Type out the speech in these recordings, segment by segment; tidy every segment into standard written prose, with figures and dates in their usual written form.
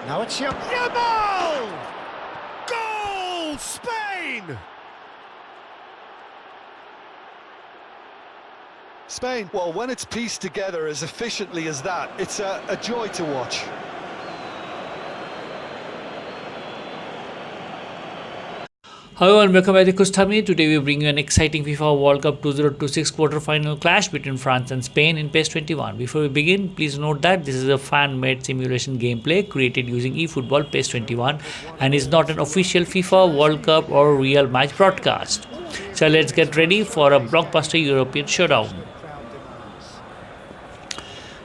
Now it's Yamal! Goal! Spain! Spain, well, when it's pieced together as efficiently as that, it's a joy to watch. Hello and welcome back to Kustami. Today we bring you an exciting FIFA World Cup 2026 quarter-final clash between France and Spain in PES 21. Before we begin, please note that this is a fan-made simulation gameplay created using eFootball PES 21 and is not an official FIFA World Cup or real match broadcast. So let's get ready for a blockbuster European showdown.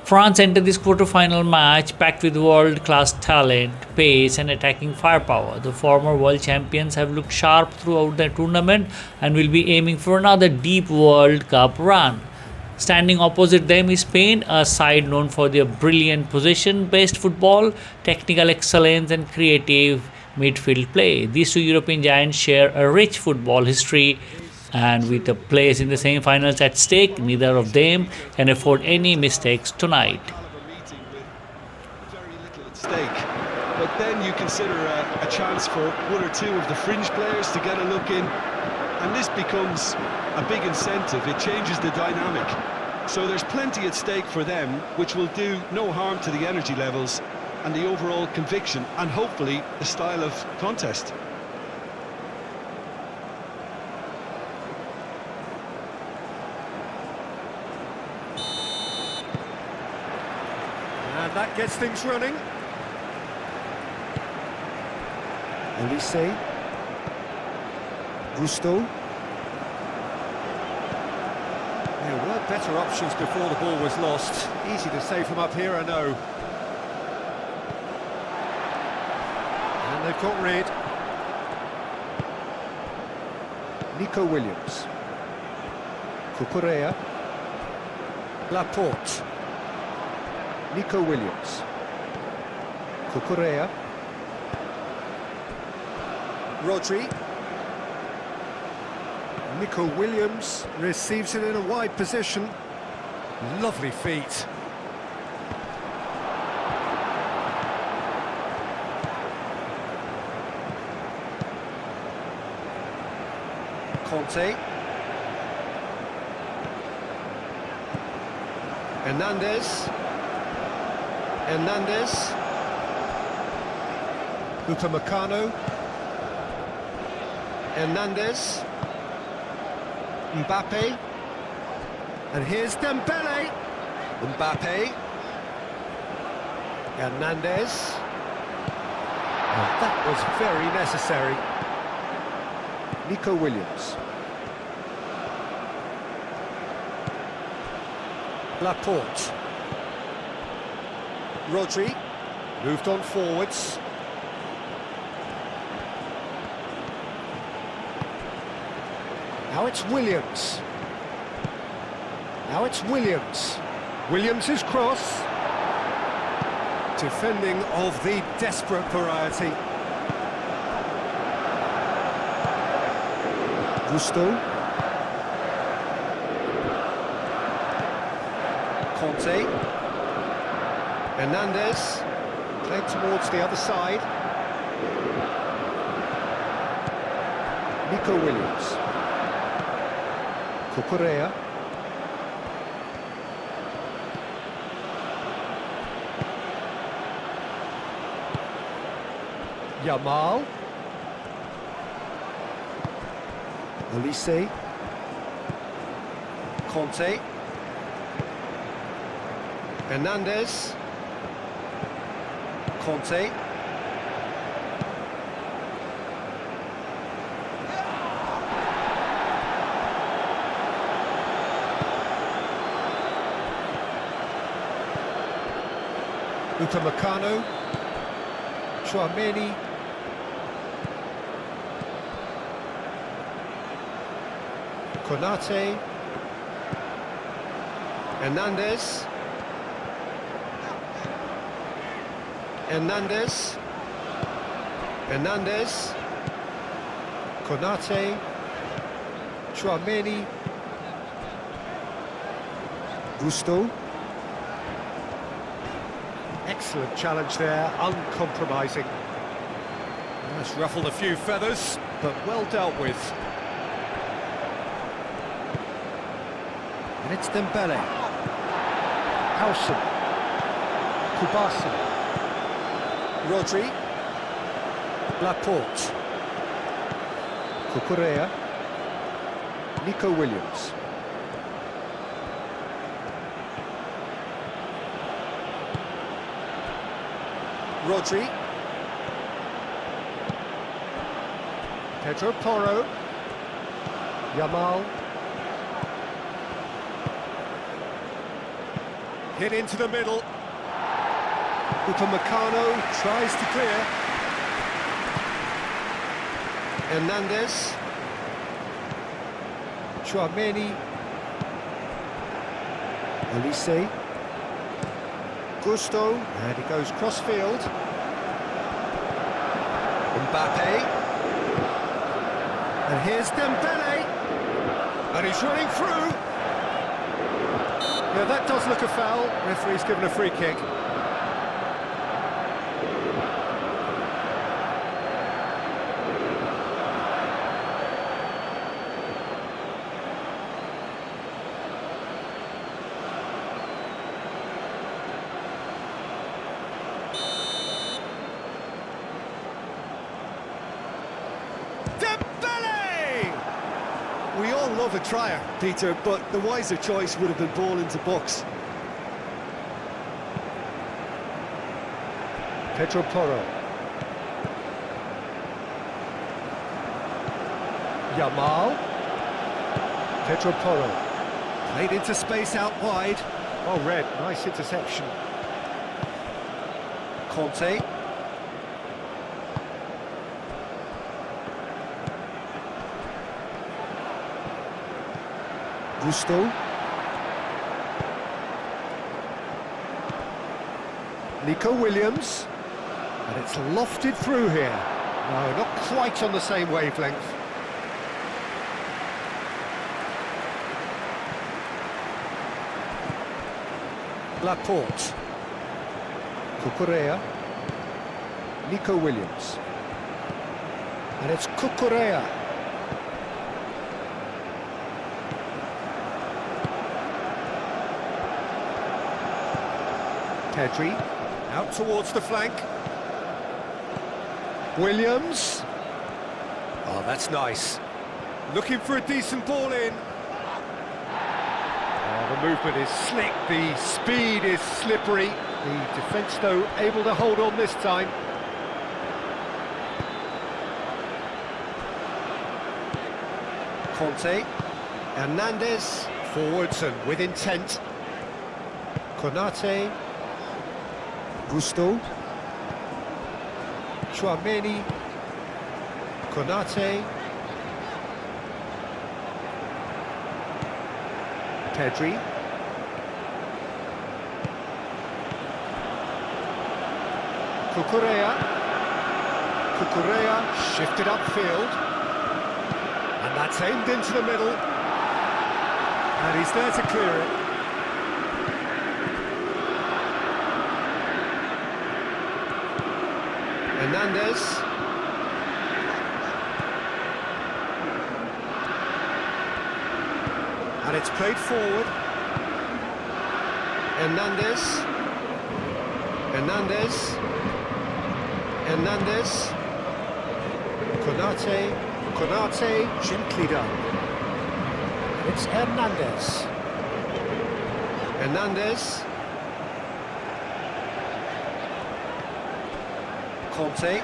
France entered this quarter-final match packed with world-class talent, pace and attacking firepower. The former world champions have looked sharp throughout the tournament and will be aiming for another deep World Cup run. Standing opposite them is Spain, a side known for their brilliant possession-based football, technical excellence and creative midfield play. These two European giants share a rich football history, and with a place in the semi-finals at stake, neither of them can afford any mistakes tonight. Very little at stake, but then you consider a chance for one or two of the fringe players to get a look in, and this becomes a big incentive. It changes the dynamic. So there's plenty at stake for them, which will do no harm to the energy levels and the overall conviction, and hopefully the style of contest. And that gets things running. Elise. Gusto. There were better options before the ball was lost. Easy to say from up here, I know. And they've got rid. Nico Williams. Cucurella. Laporte. Nico Williams. Cucurella. Rodri. Nico Williams receives it in a wide position. Lovely feet. Conte. Hernandez. Hernandez. Upamecano. Hernandez. Mbappe. And here's Dembele. Mbappe. Hernandez. And that was very necessary. Nico Williams. Laporte. Rodri. Moved on forwards. Now it's Williams. Now it's Williams. Williams' cross. Defending of the desperate variety. Gusto. Conte. Hernandez. Played towards the other side. Nico Williams. Cucurella. Yamal. Elise. Conte. Hernandez. Conte. Upamecano. Chouameni. Konate. Hernandez. Hernandez. Hernandez. Konate. Chouameni. Gusto. Excellent challenge there, uncompromising. That's ruffled a few feathers, but well dealt with. And it's Dembele. Howson. Kubasi. Rodri. Laporte. Cucurella. Nico Williams. Rodri. Pedro Porro. Yamal. Hit into the middle. Upamecano tries to clear. Hernandez. Chouameni. Olise. Gusto, and he goes cross-field. Mbappe. And here's Dembele. And he's running through. Yeah, that does look a foul. Referee's given a free kick. We all love a trier, Peter, but the wiser choice would have been ball into box. Pedro Porro. Yamal. Pedro Porro. Played into space out wide. Oh, Red, nice interception. Conte. Gusto. Nico Williams. And it's lofted through here. No, not quite on the same wavelength. Laporte. Cucurella. Nico Williams. And it's Cucurella. Pedri, out towards the flank. Williams. Oh, that's nice. Looking for a decent ball in. Oh, the movement is slick, the speed is slippery. The defence, though, able to hold on this time. Conte. Hernandez. Forwards and with intent. Konate. Gusto. Chouameni. Konate. Pedri. Cucurella. Cucurella shifted upfield. And that's aimed into the middle. And he's there to clear it. Hernandez. And it's played forward. Hernandez. Hernandez. Hernandez. Konate. Konate, gently done. It's Hernandez. Hernandez. Conte.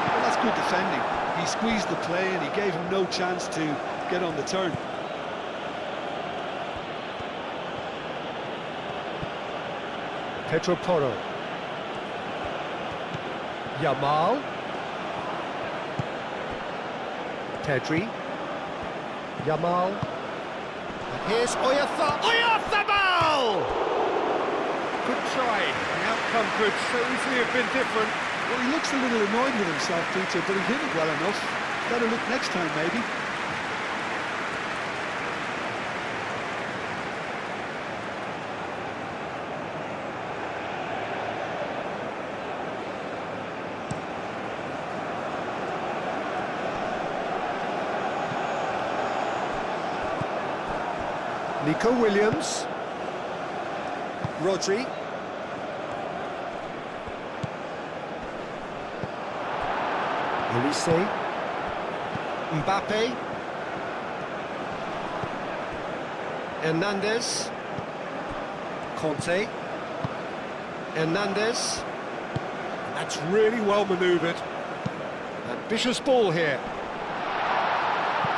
Well, that's good defending. He squeezed the play and he gave him no chance to get on the turn. Pedro Porro. Yamal. Pedri. Yamal. And here's Oyarzabal! Good try. The outcome could so easily have been different. Well, he looks a little annoyed with himself, Peter, but he did it well enough. Better look next time, maybe. Nico Williams. Rodri. Elise. Mbappe. Hernandez. Conte. Hernandez. That's really well manoeuvred. Ambitious ball here.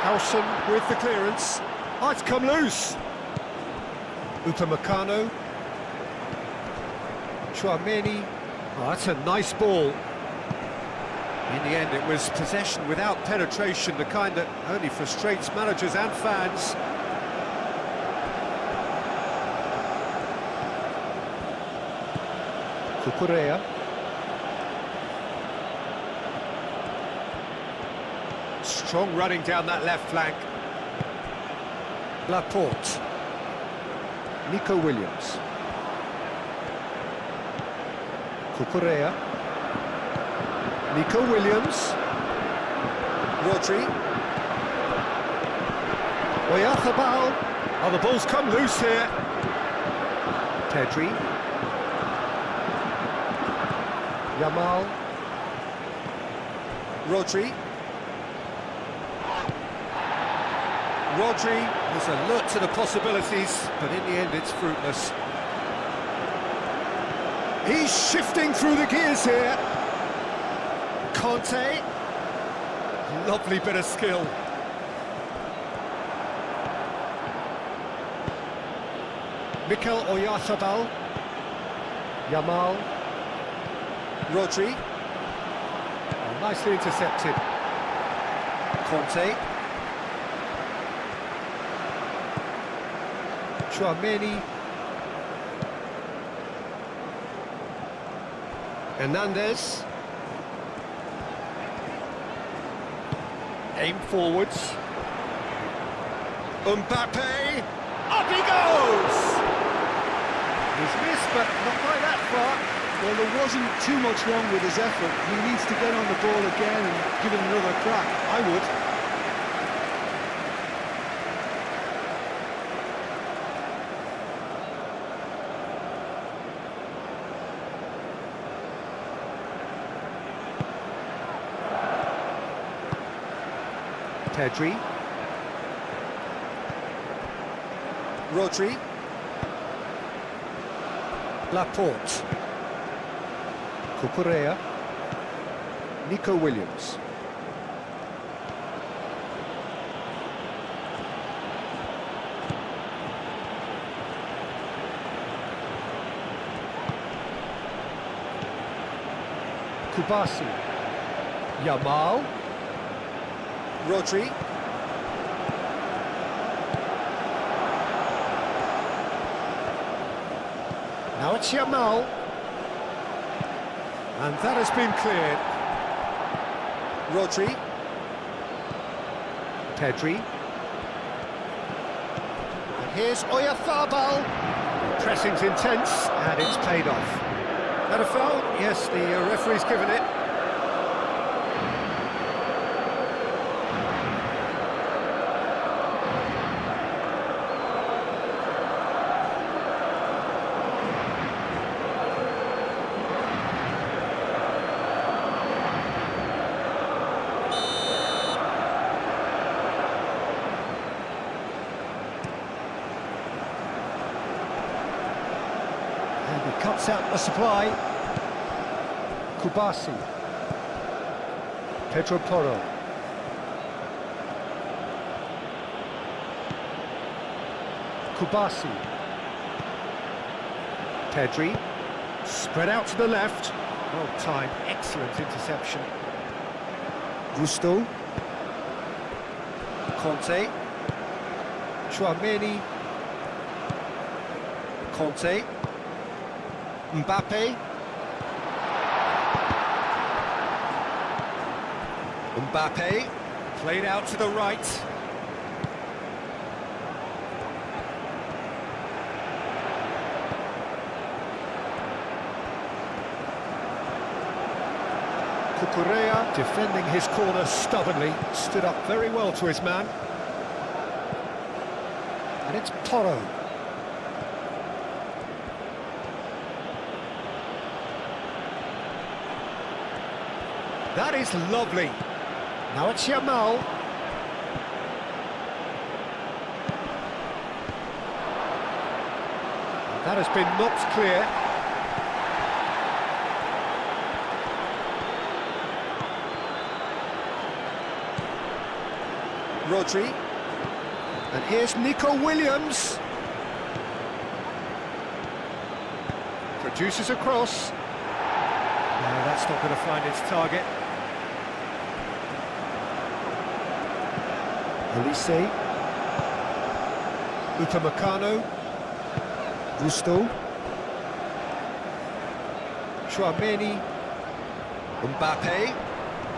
Howson with the clearance. Oh, it's come loose. Upamecano. Chouameni. Oh, that's a nice ball. In the end, it was possession without penetration, the kind that only frustrates managers and fans. Cucurella. Strong running down that left flank. Laporte. Nico Williams. Cucurella. Nico Williams. Rodri. Oyarzabal. Oh, the ball's come loose here. Pedri. Yamal. Rodri. Rodri was alert to the possibilities, but in the end it's fruitless. He's shifting through the gears here. Conte. Lovely bit of skill. Mikel Oyarzabal. Yamal. Rodri. Oh, nicely intercepted. Conte. Chouameni. Hernandez. Aim forwards. Mbappe. Up he goes! He's missed, but not by that far. Well, there wasn't too much wrong with his effort. He needs to get on the ball again and give it another crack. I would. Pedri. Rodri. Laporte. Cucurella. Nico Williams. Kubasi. Yamal. Rodri. Now it's Yamal. And that has been cleared. Rodri. Pedri. And here's Oyarzabal. Pressing's intense, and it's paid off. That a foul? Yes, the referee's given it. And he cuts out the supply. Kubasi. Pedro Porro. Kubasi. Pedri. Spread out to the left. Well timed, excellent interception. Gusto. Conte. Chouameni. Conte. Mbappe. Mbappe, played out to the right. Cucurella, defending his corner stubbornly, stood up very well to his man. And it's Toro. That is lovely. Now it's Yamal. That has been knocked clear. Rodri. And here's Nico Williams. Produces a cross. No, that's not going to find its target. Elise. Upamecano. Gusto. Chouameni. Mbappe.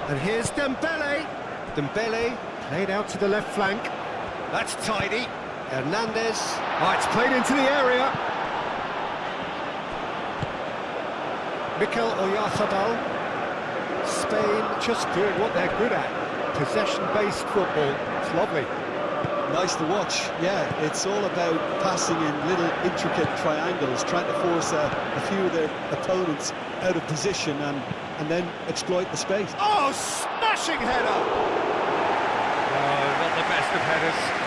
And here's Dembele. Dembele played out to the left flank. That's tidy. Hernandez. Oh, it's played into the area. Mikel Oyarzabal. Spain just doing what they're good at. Possession-based football. It's lovely. Nice to watch, yeah. It's all about passing in little intricate triangles, trying to force a few of their opponents out of position and then exploit the space. Oh, smashing header! Oh, not the best of headers.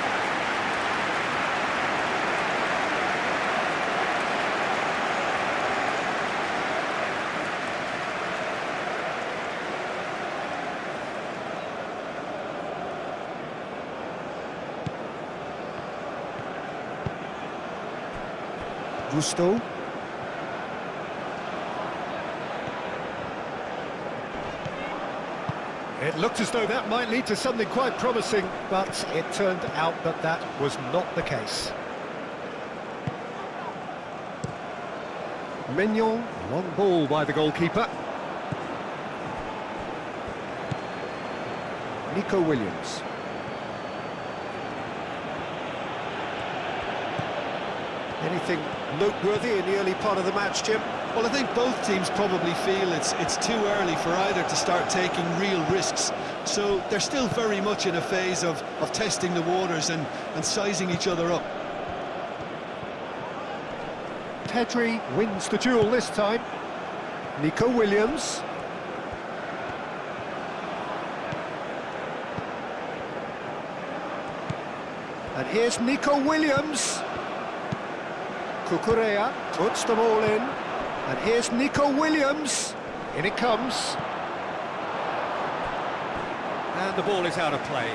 Gusto. It looked as though that might lead to something quite promising, but it turned out that that was not the case. Mignon, long ball by the goalkeeper. Nico Williams. Anything noteworthy in the early part of the match, Jim? Well, I think both teams probably feel it's too early for either to start taking real risks. So they're still very much in a phase of testing the waters and sizing each other up. Pedri wins the duel this time. Nico Williams. And here's Nico Williams. Cucurella puts them all in. And here's Nico Williams. In it comes. And the ball is out of play.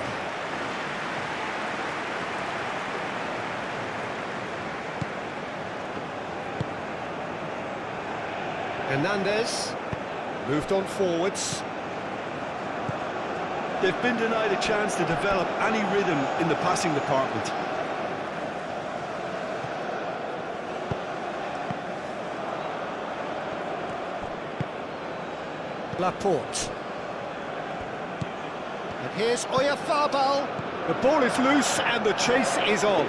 Hernandez moved on forwards. They've been denied a chance to develop any rhythm in the passing department. Laporte. And here's Oyarzabal. The ball is loose and the chase is on.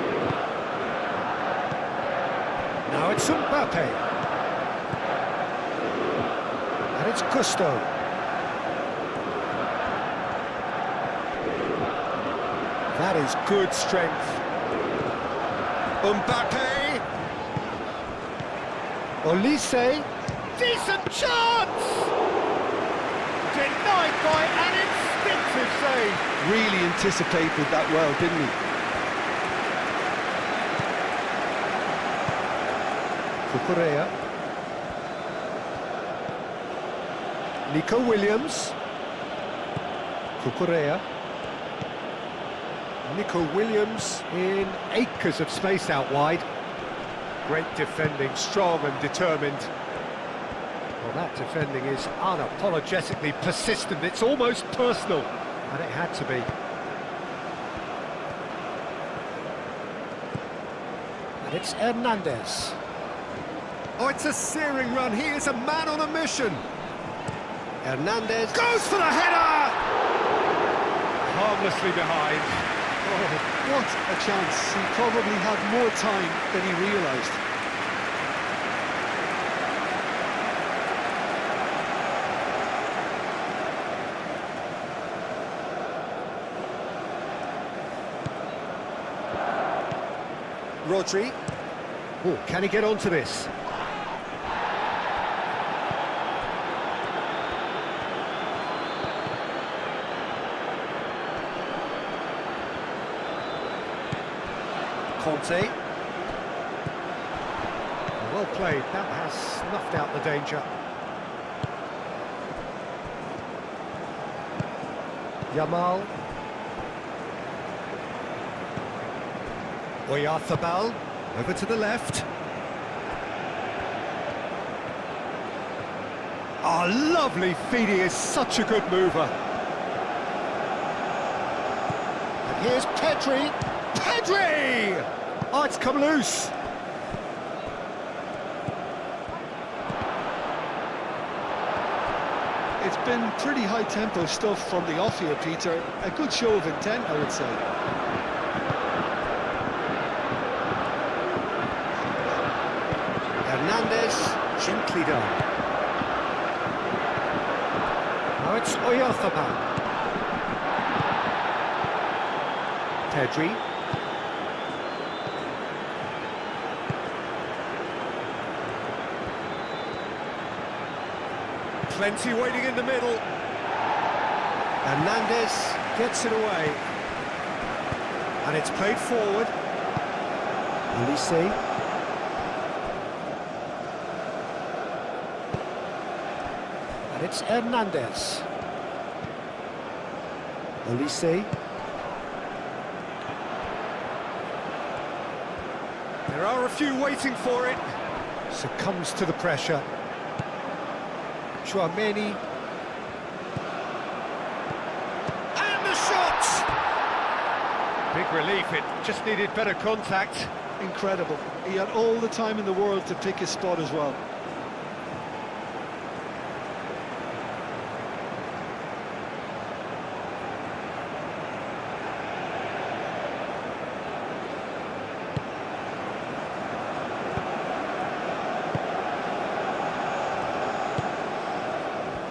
Now it's Mbappe. And it's Gusto. That is good strength. Mbappe. Olise. Decent chance! Denied by an instinctive save. Really anticipated that well, didn't Cucurella. Nico Williams. Cucurella. Nico Williams in acres of space out wide. Great defending, strong and determined. Well, that defending is unapologetically persistent. It's almost personal, and it had to be. And it's Hernandez. Oh, it's a searing run. He is a man on a mission. Hernandez goes for the header! Harmlessly behind. Oh, what a chance. He probably had more time than he realised. Rodri. Oh, can he get onto this? Conte. Well played, that has snuffed out the danger. Yamal. Oyarzabal, over to the left. Oh, lovely feed, he is such a good mover. And here's Pedri. Pedri! Oh, it's come loose. It's been pretty high-tempo stuff from the off here, Peter. A good show of intent, I would say. Hernandez, gently done. Now it's Oyarzabal. Pedri. Plenty waiting in the middle. Hernandez gets it away. And it's played forward. Olise. And it's Hernandez. Olise. There are a few waiting for it. Succumbs to the pressure. Chouameni. And the shot! Big relief, it just needed better contact. Incredible. He had all the time in the world to pick his spot as well.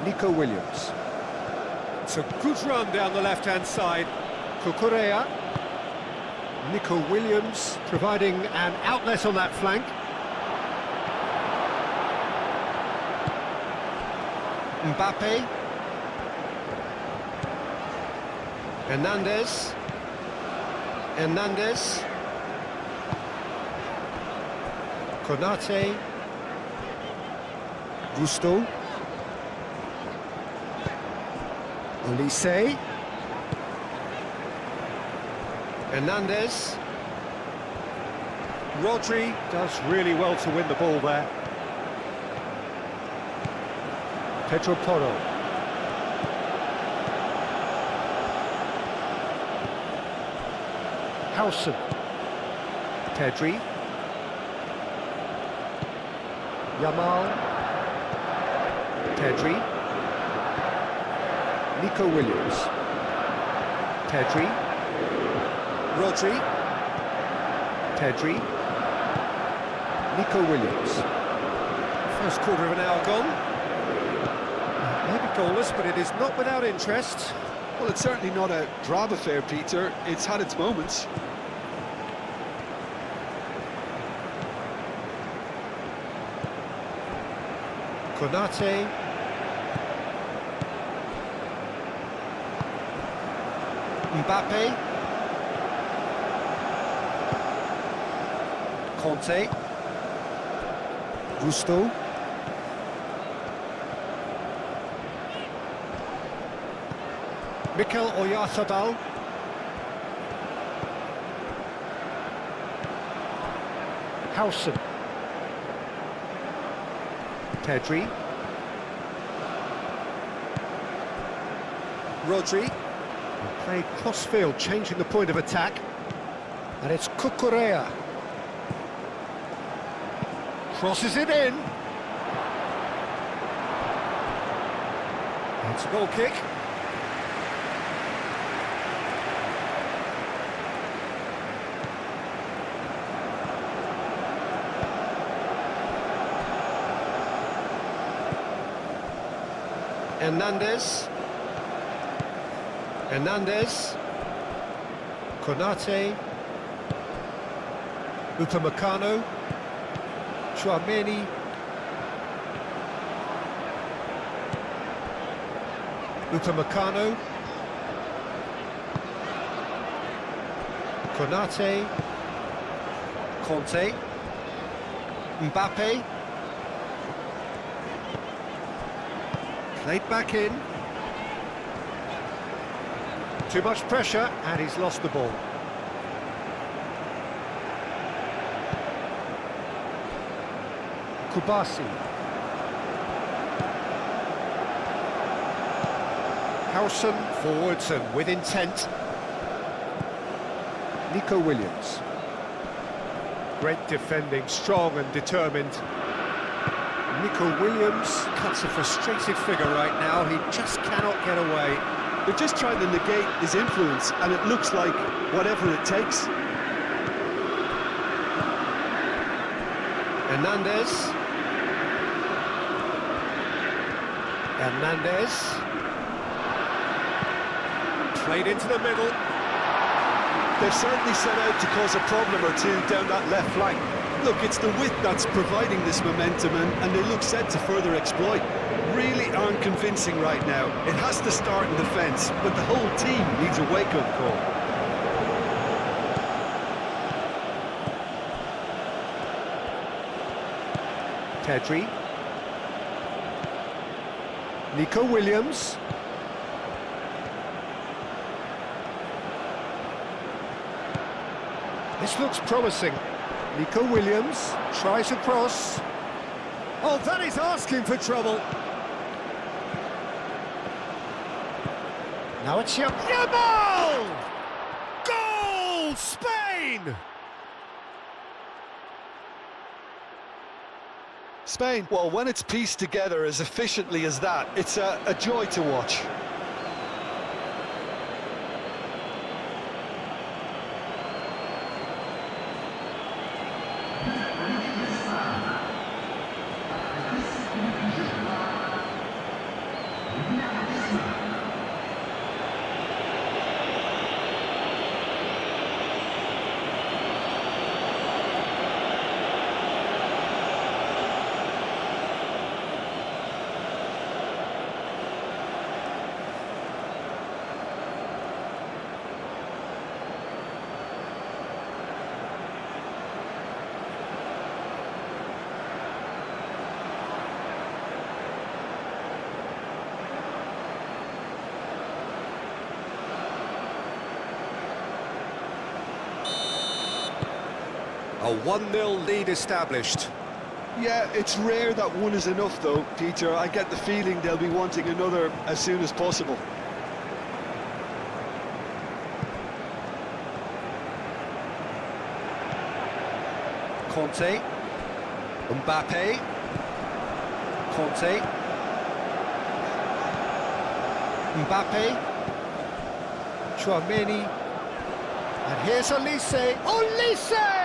Nico Williams. It's a good run down the left-hand side. Cucurella. Nico Williams providing an outlet on that flank. Mbappe. Hernandez. Hernandez. Konate. Gusto. Olise. Hernandez. Rodri does really well to win the ball there. Pedro Porro. Howson. Pedri. Yamal. Pedri. Nico Williams. Pedri. Rodri. Pedri. Nico Williams. First quarter of an hour gone. Maybe goalless, but it is not without interest. Well, it's certainly not a drab affair, Peter. It's had its moments. Konate. Mbappe. Conte. Gusto. Mikel Oyarzabal. Howson. Pedri. Rodri. Played cross-field, changing the point of attack. And it's Cucurella. Crosses it in. It's a goal kick. Hernandez. Hernandez. Konate. Upamecano, Chouameni, Upamecano, Konate, Conte, Mbappe, played back in, too much pressure and he's lost the ball. Kubasi, Howson forwards and with intent. Nico Williams. Great defending, strong and determined. Nico Williams cuts a frustrated figure right now. He just cannot get away. They're just trying to negate his influence, and it looks like whatever it takes. Hernandez. Played into the middle. They've certainly set out to cause a problem or two down that left flank. Look, it's the width that's providing this momentum, and they look set to further exploit. Really aren't convincing right now. It has to start in defence, but the whole team needs a wake-up call. Pedri. Nico Williams. This looks promising. Nico Williams tries a cross. Oh, that is asking for trouble. Now it's Yamal! Goal! Spain! Spain, well, when it's pieced together as efficiently as that, it's a joy to watch. A 1-0 lead established. Yeah, it's rare that one is enough though, Peter. I get the feeling they'll be wanting another as soon as possible. Conte, Mbappe, Conte, Mbappe, Chouameni, and here's Olise. Olise!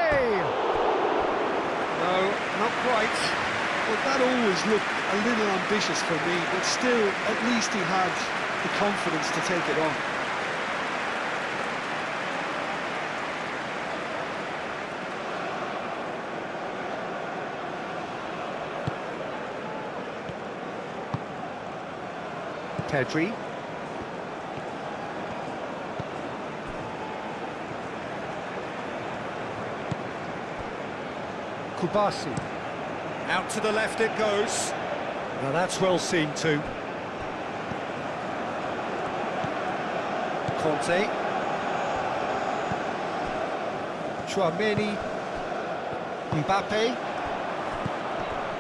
No, not quite. Well, that always looked a little ambitious for me, but still, at least he had the confidence to take it on. Pedri. Kubasi. Out to the left it goes. Now that's well seen too. Conte. Chouameni. Mbappe.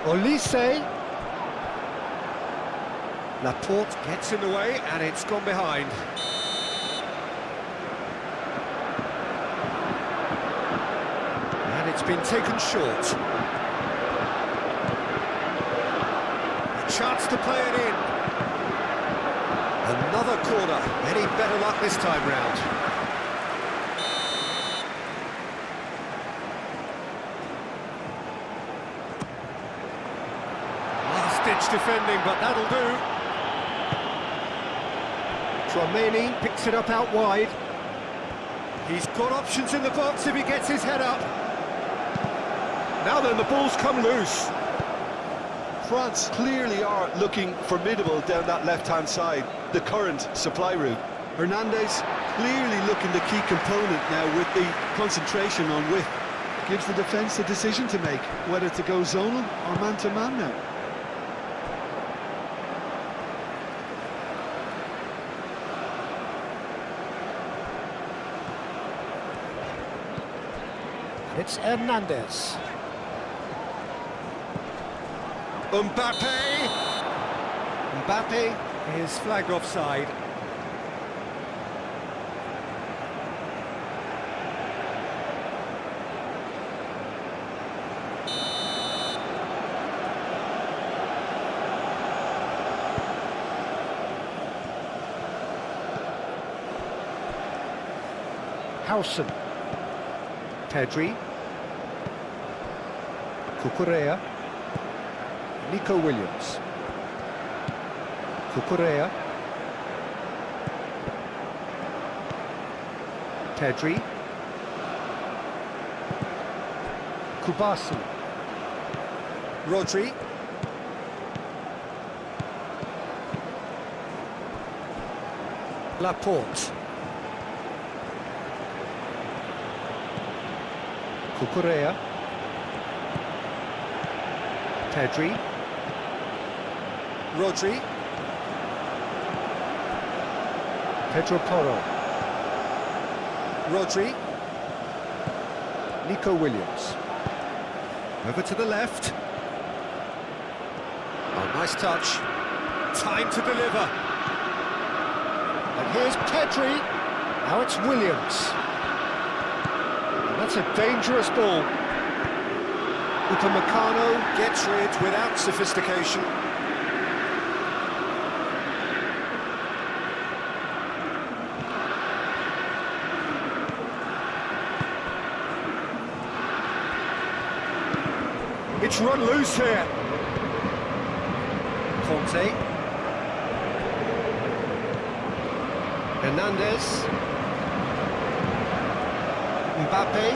Olise. Laporte gets in the way and it's gone behind. And it's been taken short. A chance to play it in. Another corner. Any better luck this time round? Last-ditch defending, but that'll do. Chouameni picks it up out wide. He's got options in the box if he gets his head up. Now then, the ball's come loose. France clearly are looking formidable down that left-hand side, the current supply route. Hernandez clearly looking the key component now with the concentration on width. Gives the defence a decision to make, whether to go zonal or man-to-man now. It's Hernandez. Mbappe is flagged offside. Howson. Pedri. Cucurella. Nico Williams. Cucurella. Pedri. Kubasu. Rodri. Laporte. Cucurella. Pedri. Rodri. Pedro Porro. Rodri. Nico Williams. Over to the left. Oh, nice touch. Time to deliver. And here's Pedri. Now it's Williams. And that's a dangerous ball. Upamecano gets rid without sophistication. It's run loose here. Conte. Hernandez. Mbappe.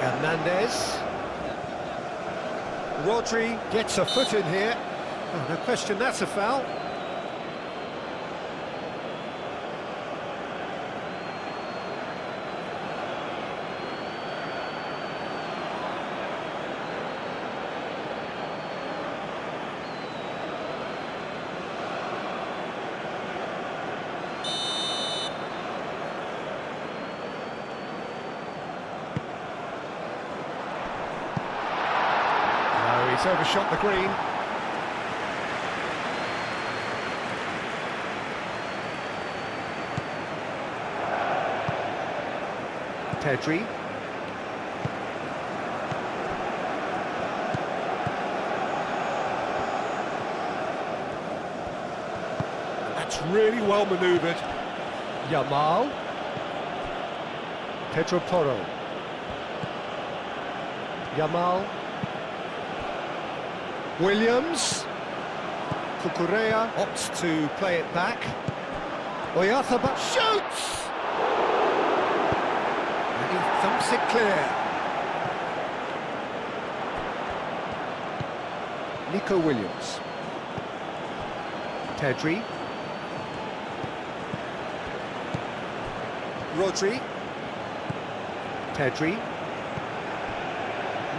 Hernandez. Rodri gets a foot in here. Oh, no question, that's a foul. He's overshot the green. Pedri. That's really well manoeuvred. Yamal. Pedro Porro. Yamal. Williams. Cucurella opts to play it back. Oyarzábal shoots! And he thumps it clear. Nico Williams. Pedri. Rodri. Pedri.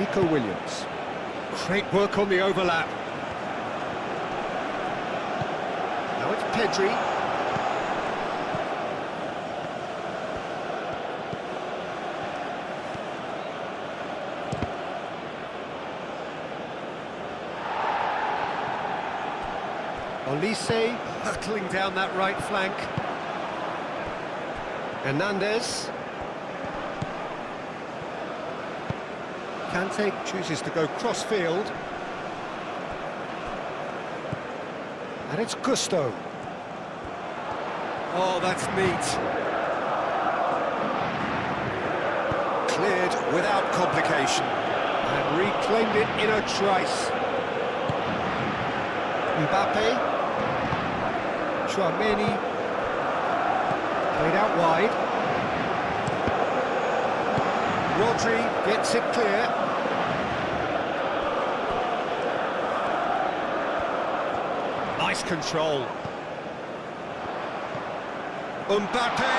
Nico Williams. Great work on the overlap. Now it's Pedri. Olise hurtling down that right flank. Hernandez. Kante chooses to go cross-field. And it's Gusto. Oh, that's neat. Cleared without complication. And reclaimed it in a trice. Mbappe. Chouameni. Played out wide. Rodri gets it clear. Nice control. Mbappe!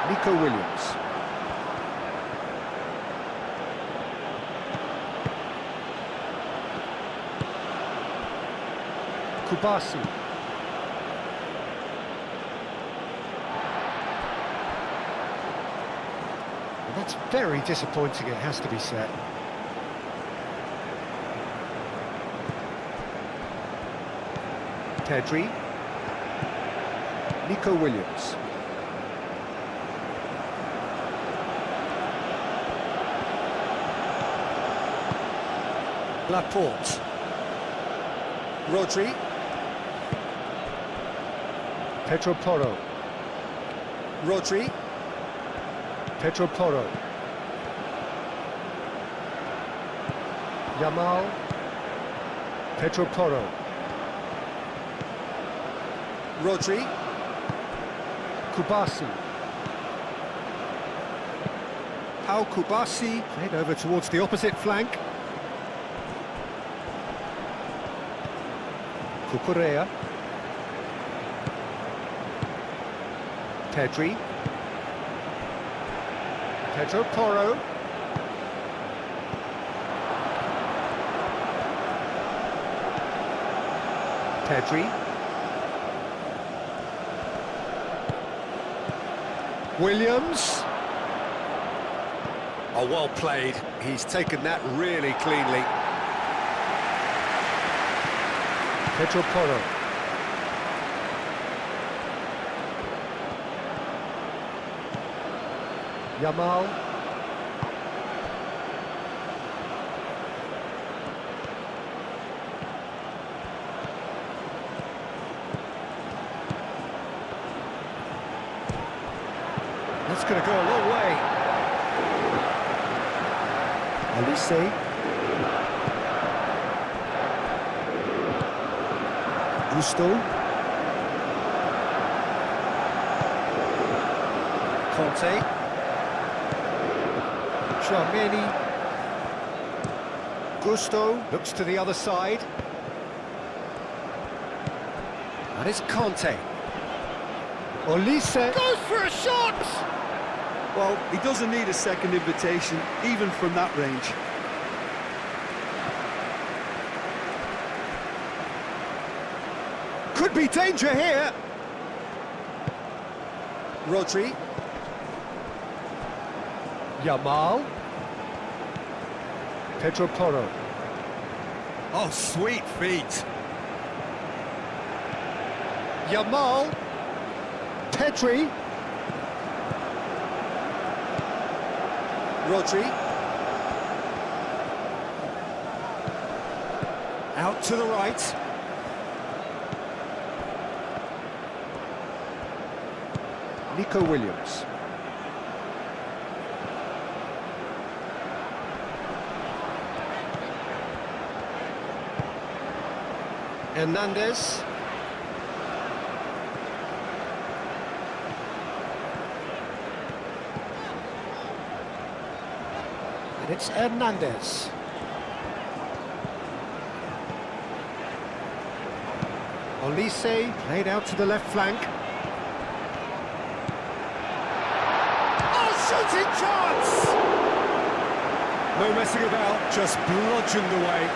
Nico Williams. Kubasi. Well, that's very disappointing, it has to be said. Pedri. Nico Williams. Laporte. Rodri. Pedro Porro. Rodri. Pedro Porro. Yamal. Pedro Porro. Rodri. Kubasi. Pau Kubasi. Played over towards the opposite flank. Cucurella. Pedri. Pedro Porro. Pedri. Williams. Oh, well played. He's taken that really cleanly. Pedro Porro. Yamal. That's going to go a long way. Olise. Gusto. Conte. Charmini. Gusto looks to the other side. And it's Conte. Olise goes for a shot! Well, he doesn't need a second invitation, even from that range. Could be danger here. Rodri. Yamal. Pedro Porro. Oh, sweet feet. Yamal. Pedri. Rodri. Out to the right. Nico Williams. Hernandez. And it's Hernandez. Olise played out to the left flank. Shooting chance! No messing about, just bludgeoned away.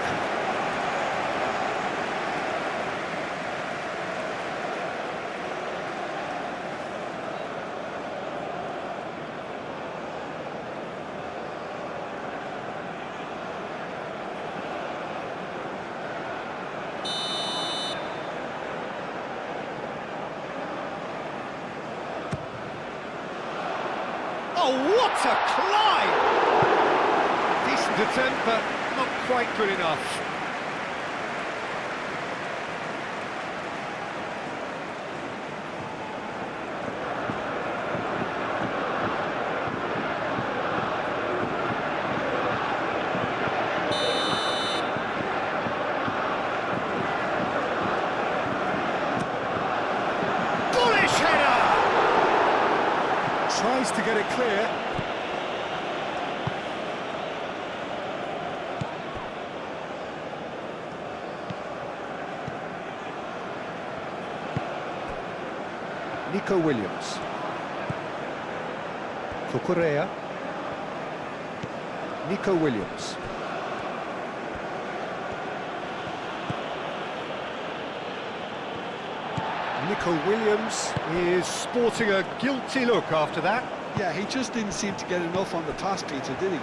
Oh, what a climb! Decent attempt, but not quite good enough. Bullish header! Tries to get it clear. Nico Williams. Cucurella. Nico Williams. Nico Williams is sporting a guilty look after that. Yeah, he just didn't seem to get enough on the pass, Peter, did he?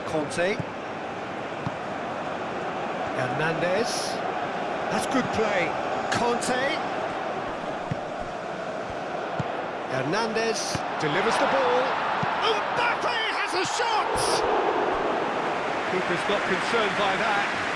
Conte. Hernandez. That's good play. Conte. Hernandez delivers the ball. Mbappe has a shot! Keeper's not concerned by that.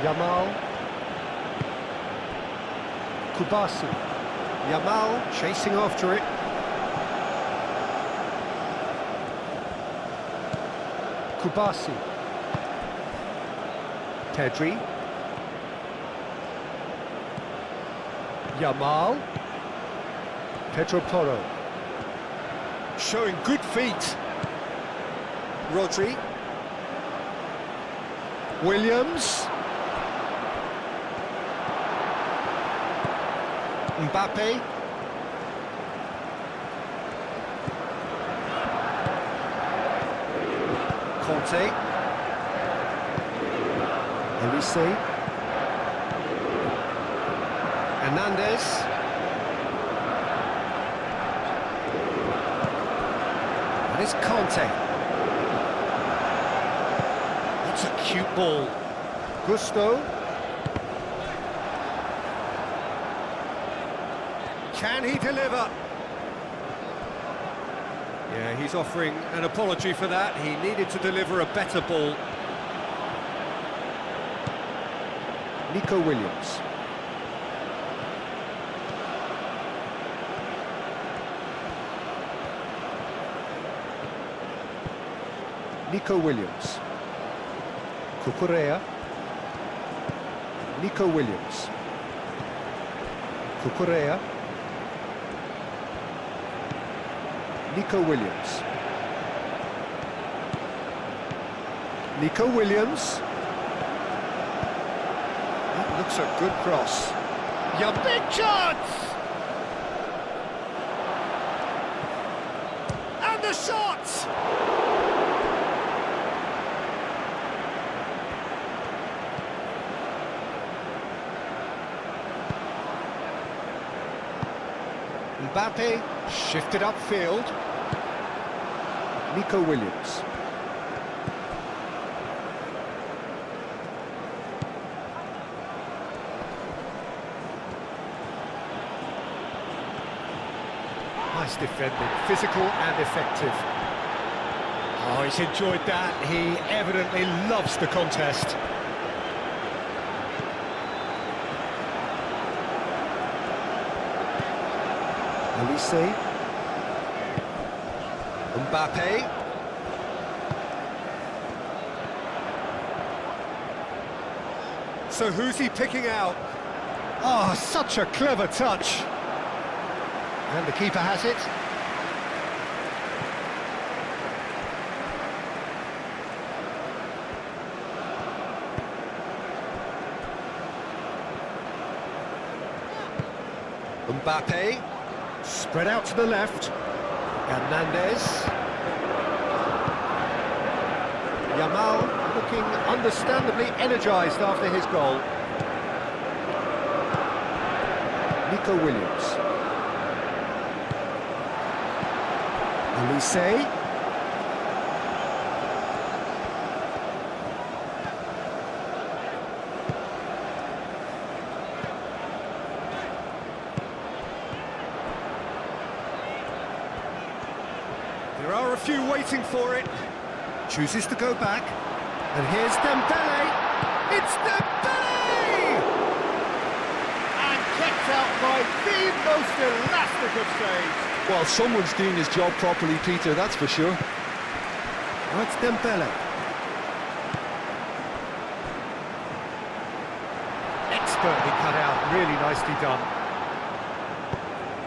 Yamal. Kubasi. Yamal chasing after it. Kubasi. Pedri. Yamal. Pedro Porro. Showing good feet. Rodri. Williams. Mbappe. Conte. Elise. Hernandez. And it's Conte. That's a cute ball. Gusto. Can he deliver? Yeah, he's offering an apology for that. He needed to deliver a better ball. Nico Williams. Nico Williams. Cucurella. Nico Williams. Cucurella. Nico Williams. Nico Williams. That looks a good cross. Your big chance! And the shot! Mbappe shifted upfield. Nico Williams. Nice defending, physical and effective. Oh, he's enjoyed that. He evidently loves the contest. Elise. Mbappe. So who's he picking out? Oh, such a clever touch. And the keeper has it. Mbappe. Spread out to the left. Hernandez. Yamal looking understandably energised after his goal. Nico Williams. Elise. There are a few waiting for it. Chooses to go back. And here's Dembele. It's Dembele! And kept out by the most elastic of saves. Well, someone's doing his job properly, Peter, that's for sure. Now it's Dembele. Expertly cut out, really nicely done.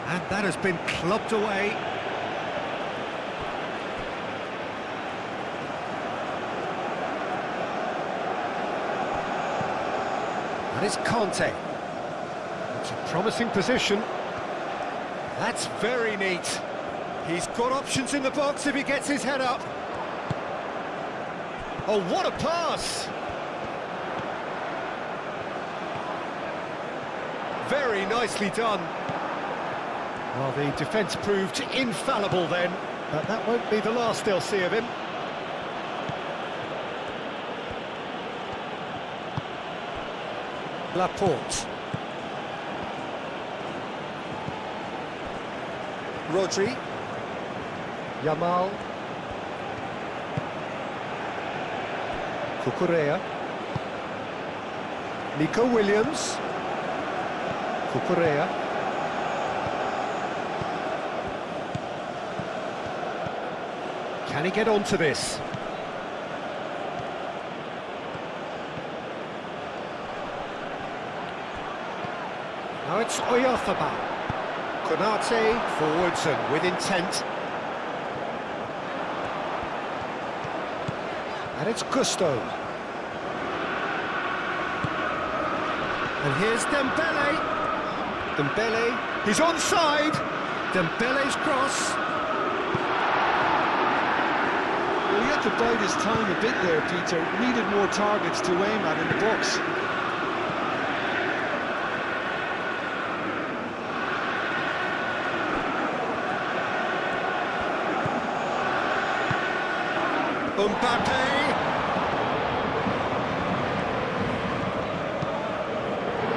And that has been clubbed away. And it's Conte. It's a promising position. That's very neat. He's got options in the box if he gets his head up. Oh, what a pass! Very nicely done. Well, the defence proved infallible then, but that won't be the last they'll see of him. Laporte. Rodri. Yamal. Cucurella. Nico Williams. Cucurella. Can he get onto this? Now it's Oyarzabal. Konate forwards and with intent. And it's Gusto. And here's Dembele. Dembele, he's onside. Dembele's cross. Well, he had to bide his time a bit there, Peter. Needed more targets to aim at in the box. Mbappe.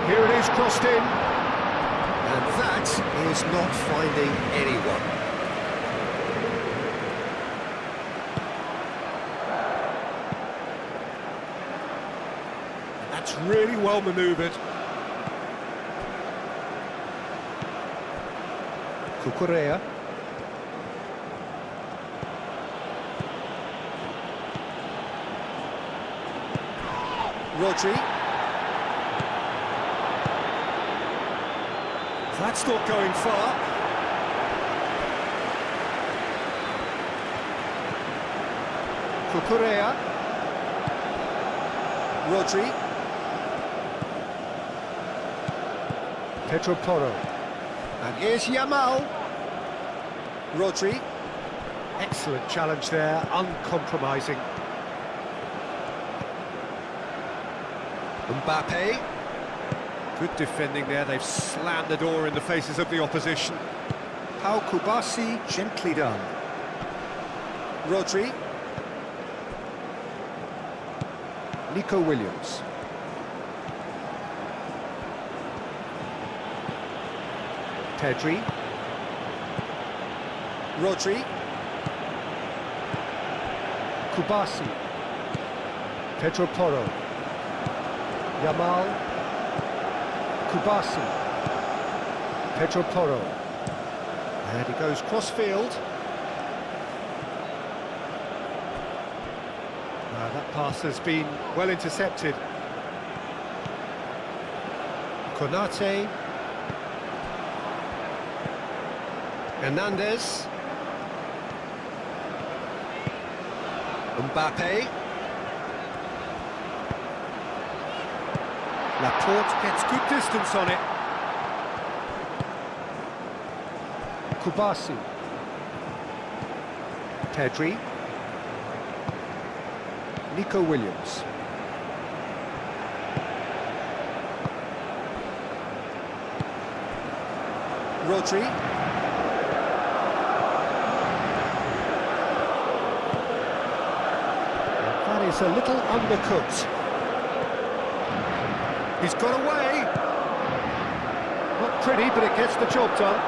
Here it is, crossed in. And that is not finding anyone. And that's really well manoeuvred. Cucurella. Rodri. That's not going far. Cucurella. Rodri. Pedro Porro. And here's Yamal. Rodri. Excellent challenge there, uncompromising. Mbappe. Good defending there, they've slammed the door in the faces of the opposition. Pau Kubasi, gently done. Rodri. Nico Williams. Pedri. Rodri. Kubasi. Pedro Porro. Yamal. Kubasi. Pedro Porro. And he goes cross-field. That pass has been well intercepted. Konate. Hernandez. Mbappe. Laporte gets good distance on it. Kubasi. Pedri. Nico Williams. Rodri. That is a little undercooked. He's got away. Not pretty, but it gets the job done.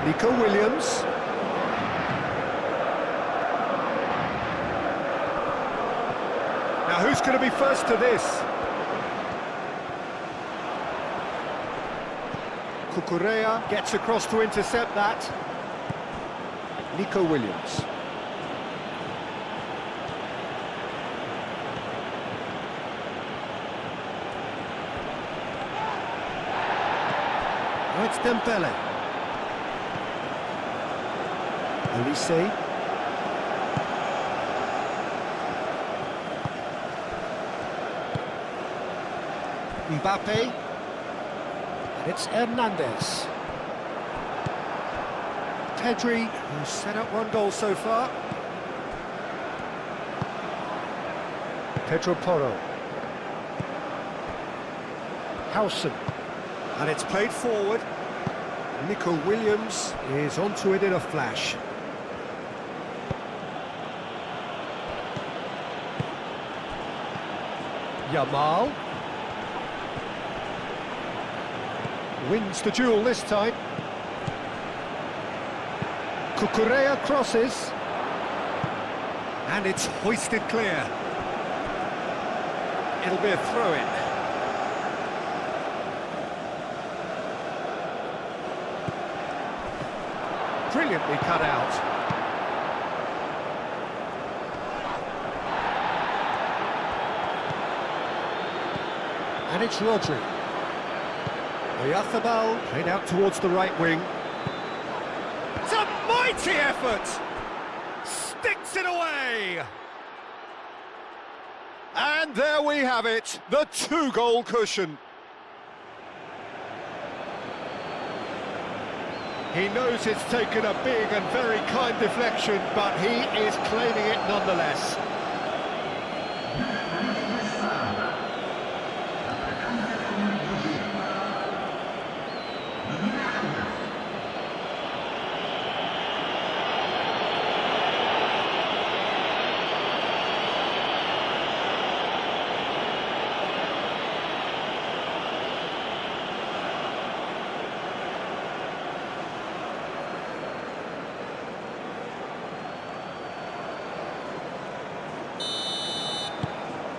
Nico Williams. going to be first to this? Cucurella gets across to intercept that. Nico Williams. Now it's Dembele. Olise. Mbappe. And it's Hernandez. Pedri, who's set up one goal so far. Pedro Porro. Howson. And it's played forward. Nico Williams is onto it in a flash. Yamal. Wins the duel this time. Cucurella crosses. And it's hoisted clear. It'll be a throw-in. Brilliantly cut out. And it's Rodri. Oyarzábal played out towards the right wing. It's a mighty effort! Sticks it away! And there we have it, the two-goal cushion. He knows it's taken a big and very kind deflection, but he is claiming it nonetheless.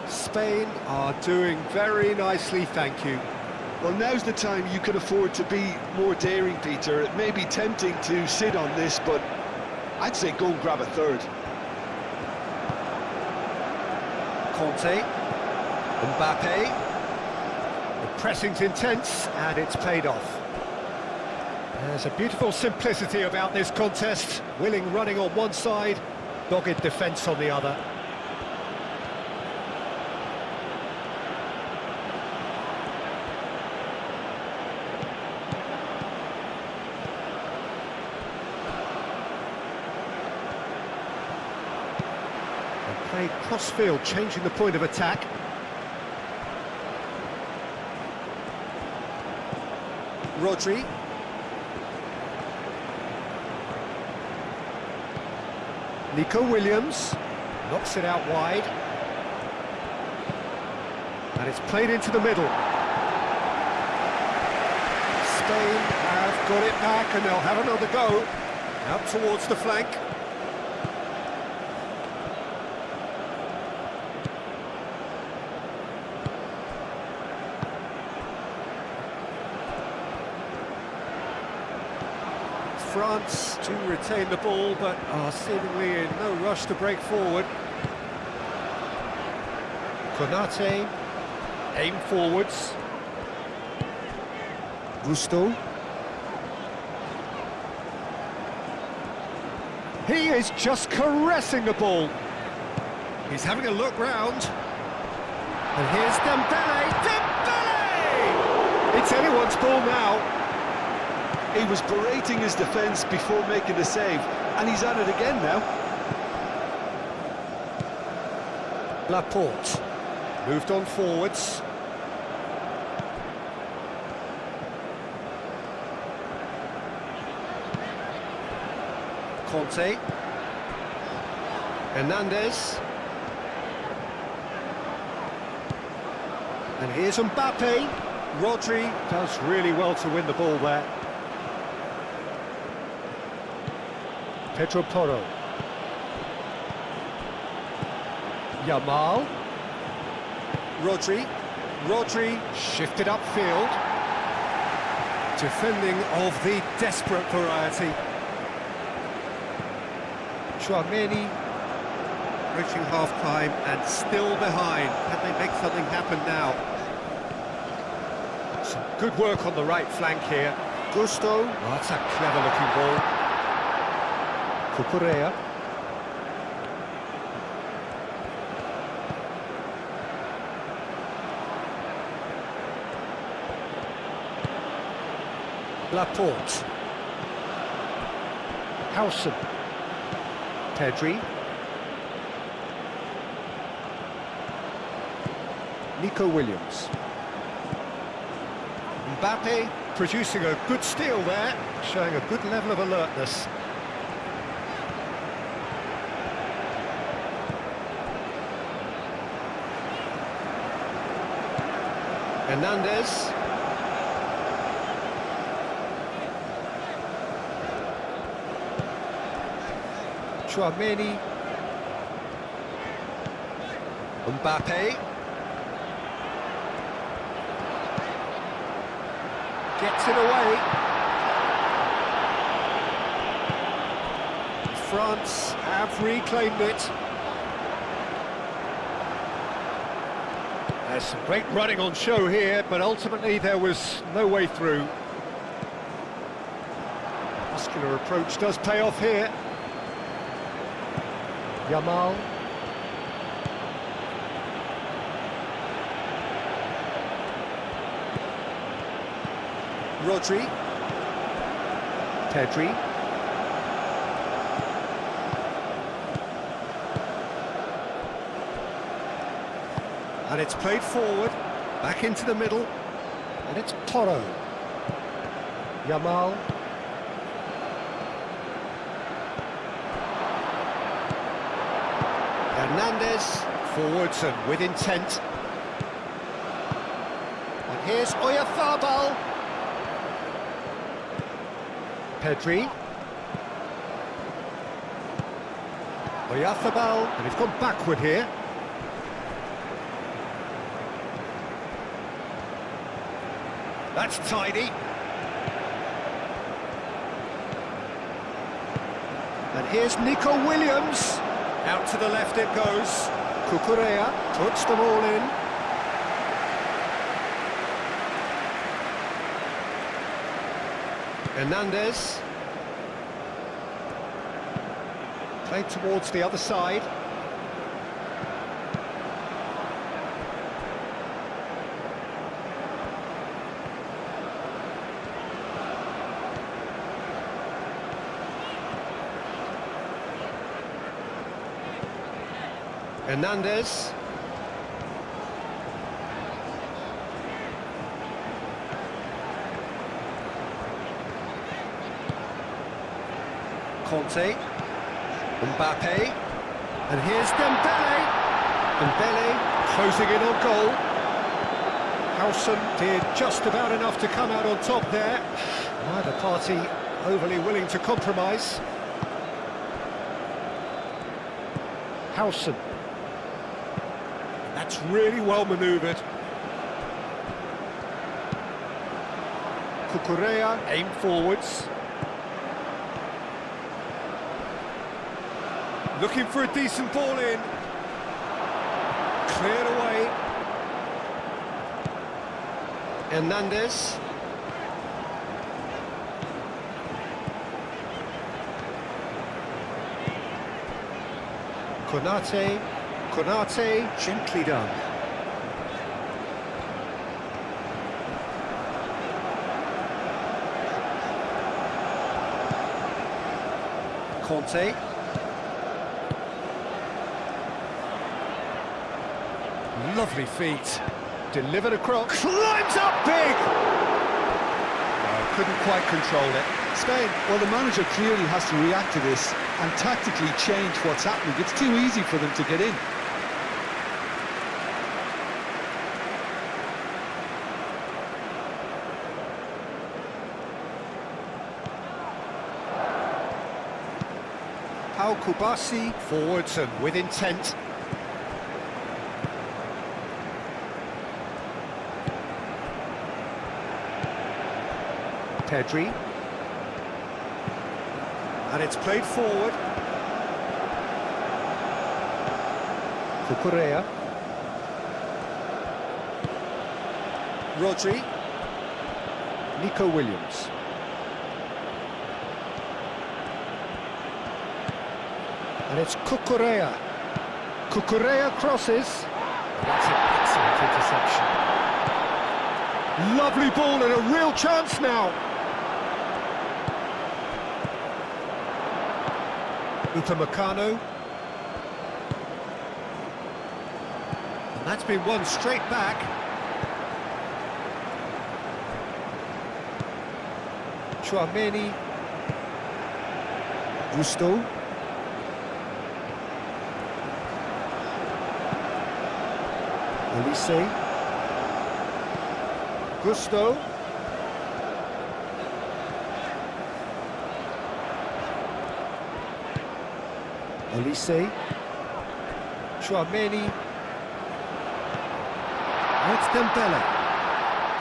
Spain are doing very nicely, thank you. Well, now's the time you can afford to be more daring, Peter. It may be tempting to sit on this, but I'd say go and grab a third. Conte. Mbappe. The pressing's intense, and it's paid off. There's a beautiful simplicity about this contest. Willing running on one side, dogged defence on the other. Played cross-field, changing the point of attack. Rodri. Nico Williams knocks it out wide. And it's played into the middle. Spain have got it back and they'll have another go. Out towards the flank. France to retain the ball, but are seemingly in no rush to break forward. Konate, aim forwards. Gusto. He is just caressing the ball. He's having a look round. And here's Dembele. Dembele! It's anyone's ball now. He was berating his defence before making the save, and he's at it again now. Laporte moved on forwards. Conte. Hernandez. And here's Mbappe. Rodri does really well to win the ball there. Pedro Porro. Yamal. Rodri shifted upfield. Defending of the desperate variety. Chouameni reaching half-time and still behind. Can they make something happen now? Some good work on the right flank here. Gusto. Oh, that's a clever-looking ball. Cucurella. Laporte. Howson. Pedri. Nico Williams. Mbappe producing a good steal there, showing a good level of alertness. Hernandez. Chouameni. Mbappe. Gets it away. France have reclaimed it. There's some great running on show here, but ultimately there was no way through. Muscular approach does pay off here. Yamal. Rodri. Pedri. And it's played forward, back into the middle, and it's Toro. Yamal. Hernandez, forwards and with intent. And here's Oyarzabal. Pedri. Oyarzabal, and he's gone backward here. That's tidy. And here's Nico Williams. Out to the left it goes. Cucurella puts them all in. Hernandez. Played towards the other side. Hernandez. Conte. Mbappe. And here's Dembele. Dembele closing in on goal. Howson did just about enough to come out on top there. Neither party overly willing to compromise. Howson. That's really well manoeuvred. Cucurella aimed forwards. Looking for a decent ball in. Cleared away. Hernandez. Konate, gently done. Conte. Lovely feet. Delivered across. Climbs up big! Oh, couldn't quite control it. Spain, well, the manager clearly has to react to this and tactically change what's happening. It's too easy for them to get in. Pau Kubasi, forwards and with intent. Pedri. And it's played forward. Cucurella. Rodri. Nico Williams. And it's Cucurella. Cucurella crosses. That's an excellent interception. Lovely ball and a real chance now. Upamecano. And that's been won straight back. Chouameni. Gusto. Olise. Gusto. Olise. Chouameni. It's Dembele.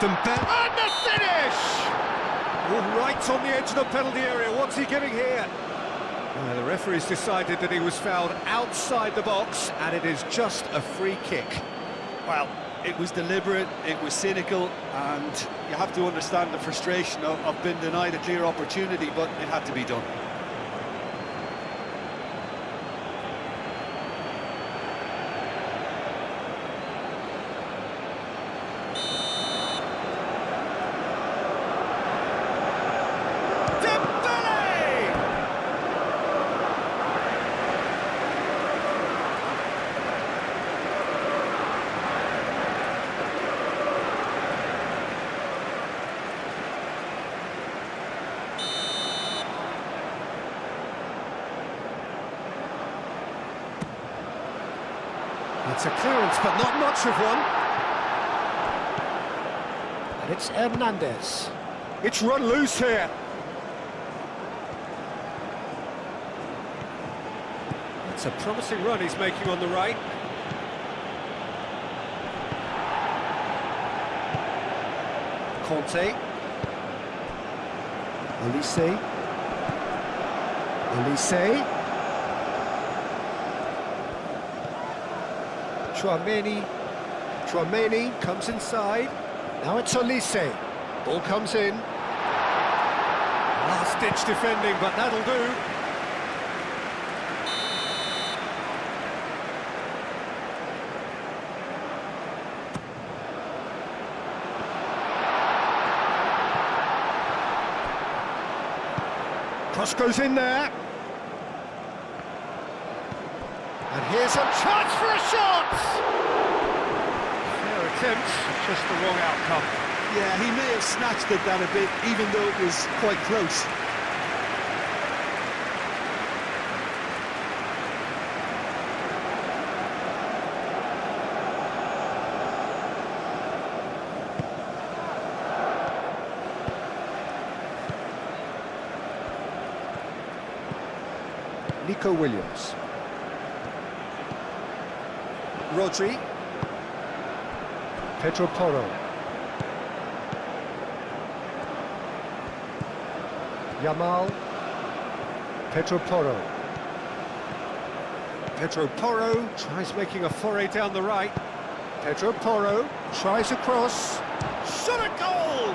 Dembele. And the finish! Oh, right on the edge of the penalty area. What's he giving here? The referee's decided that he was fouled outside the box, and it is just a free kick. Well, it was deliberate, it was cynical, and you have to understand the frustration of being denied a clear opportunity, but it had to be done. It's a clearance, but not much of one. And it's Hernandez. It's run loose here. It's a promising run he's making on the right. Conte. Olise. Olise. Chouameni comes inside. Now it's Olise. Ball comes in. Last-ditch defending, but that'll do. Cross goes in there. And here's a chance for a shot! Fair attempt, just the wrong outcome. Yeah, he may have snatched at that a bit, even though it was quite close. Nico Williams. Rodri. Pedro Porro. Yamal. Pedro Porro. Pedro Porro tries making a foray down the right. Pedro Porro tries a cross. Shot a goal!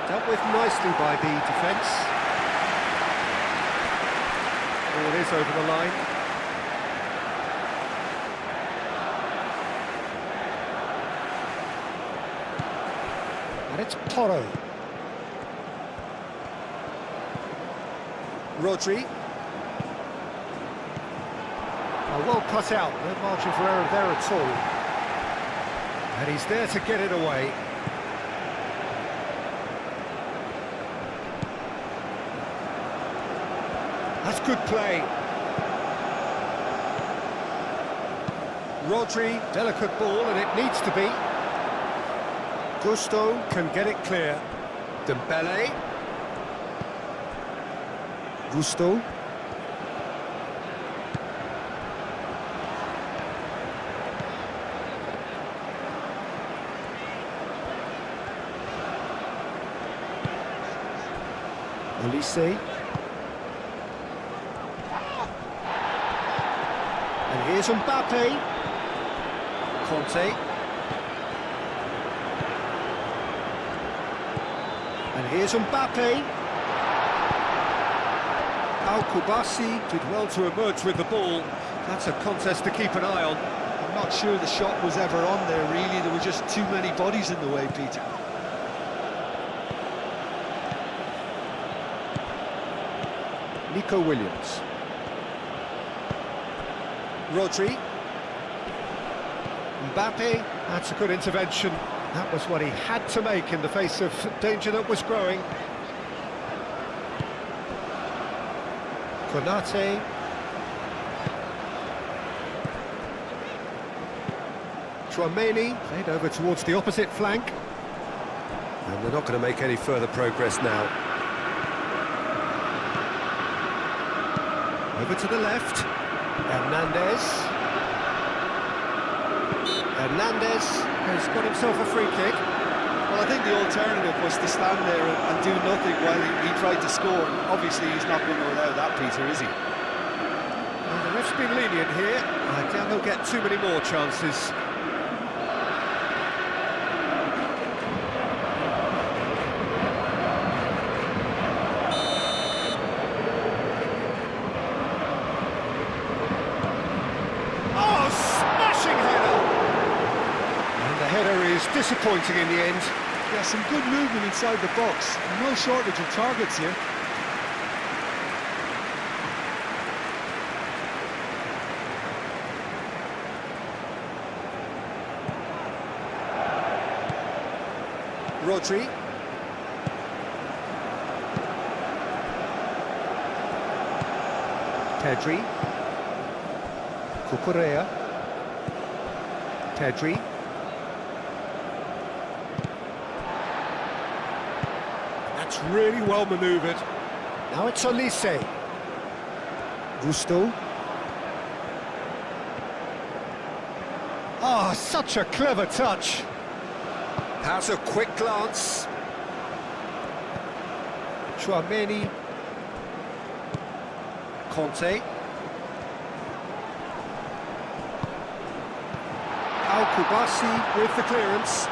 Dealt with nicely by the defence. Ball is over the line. And it's Porro. Rodri. Well cut out, no margin for error there at all. And he's there to get it away. That's good play. Rodri, delicate ball, and it needs to be. Gusto can get it clear. Dembele. Gusto. Olise. And here's Mbappe. Conte. And here's Mbappe. Al-Kubasi did well to emerge with the ball. That's a contest to keep an eye on. I'm not sure the shot was ever on there, really. There were just too many bodies in the way, Peter. Nico Williams. Rodri. Mbappe. That's a good intervention. That was what he had to make in the face of danger that was growing. Konate. Tchouaméni played over towards the opposite flank. And they're not going to make any further progress now. Over to the left. Hernandez. Hernandez has got himself a free kick. Well, I think the alternative was to stand there and do nothing while he tried to score. Obviously, he's not going to allow that, Peter, is he? Well, the ref's been lenient here. I doubt he'll get too many more chances. Oh, smashing header! And the header is disappointing in the end. Yeah, some good movement inside the box. No shortage of targets here. Rodri. Pedri. Cucurella. Pedri. That's really well manoeuvred. Now it's Olise. Gusto. Ah, such a clever touch. Has a quick glance. Tchouaméni. Conte. Al-Kubasi with the clearance.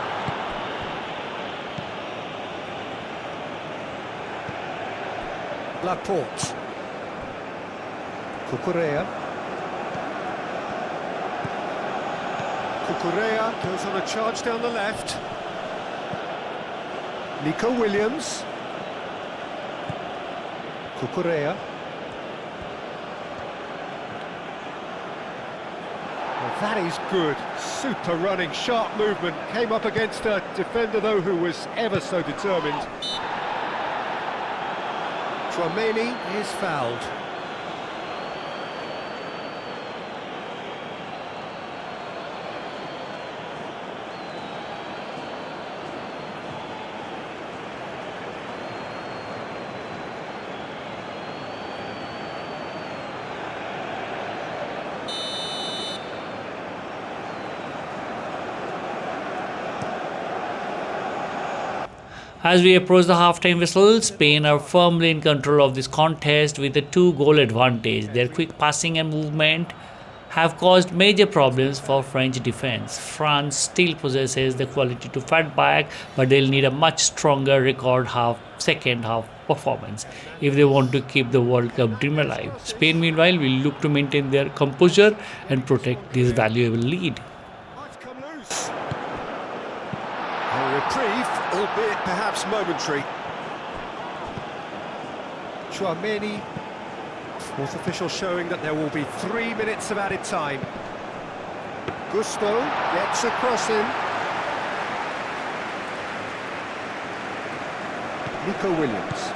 Laporte. Cucurella. Cucurella goes on a charge down the left. Nico Williams. Cucurella. Well, that is good. Super running, sharp movement. Came up against a defender, though, who was ever so determined. Tchouaméni is fouled. As we approach the half-time whistle, Spain are firmly in control of this contest with a 2-goal advantage. Their quick passing and movement have caused major problems for French defense. France still possesses the quality to fight back, but they'll need a much stronger second half performance if they want to keep the World Cup dream alive. Spain, meanwhile, will look to maintain their composure and protect this valuable lead. Might come loose. A reprieve, albeit perhaps momentary. Tchouaméni. Fourth official showing that there will be 3 minutes of added time. Gusto gets across him. Nico Williams.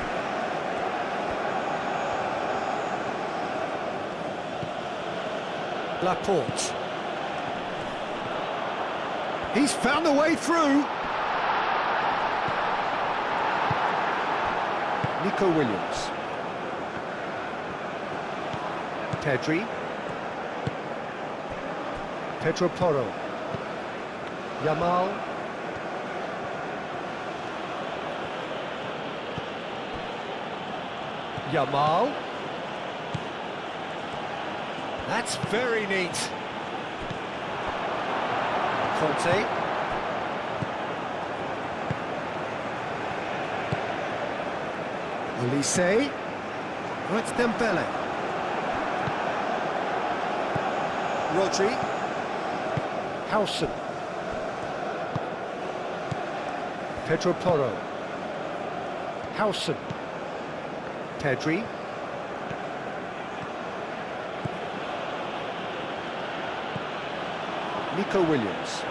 Laporte. He's found a way through. Nico Williams. Pedri. Pedro Porro. Yamal. Yamal. That's very neat. Conte. Olise. Oh, it's Dembele. Rodri. Howson. Pedro Porro. Howson. Pedri. Nico Williams.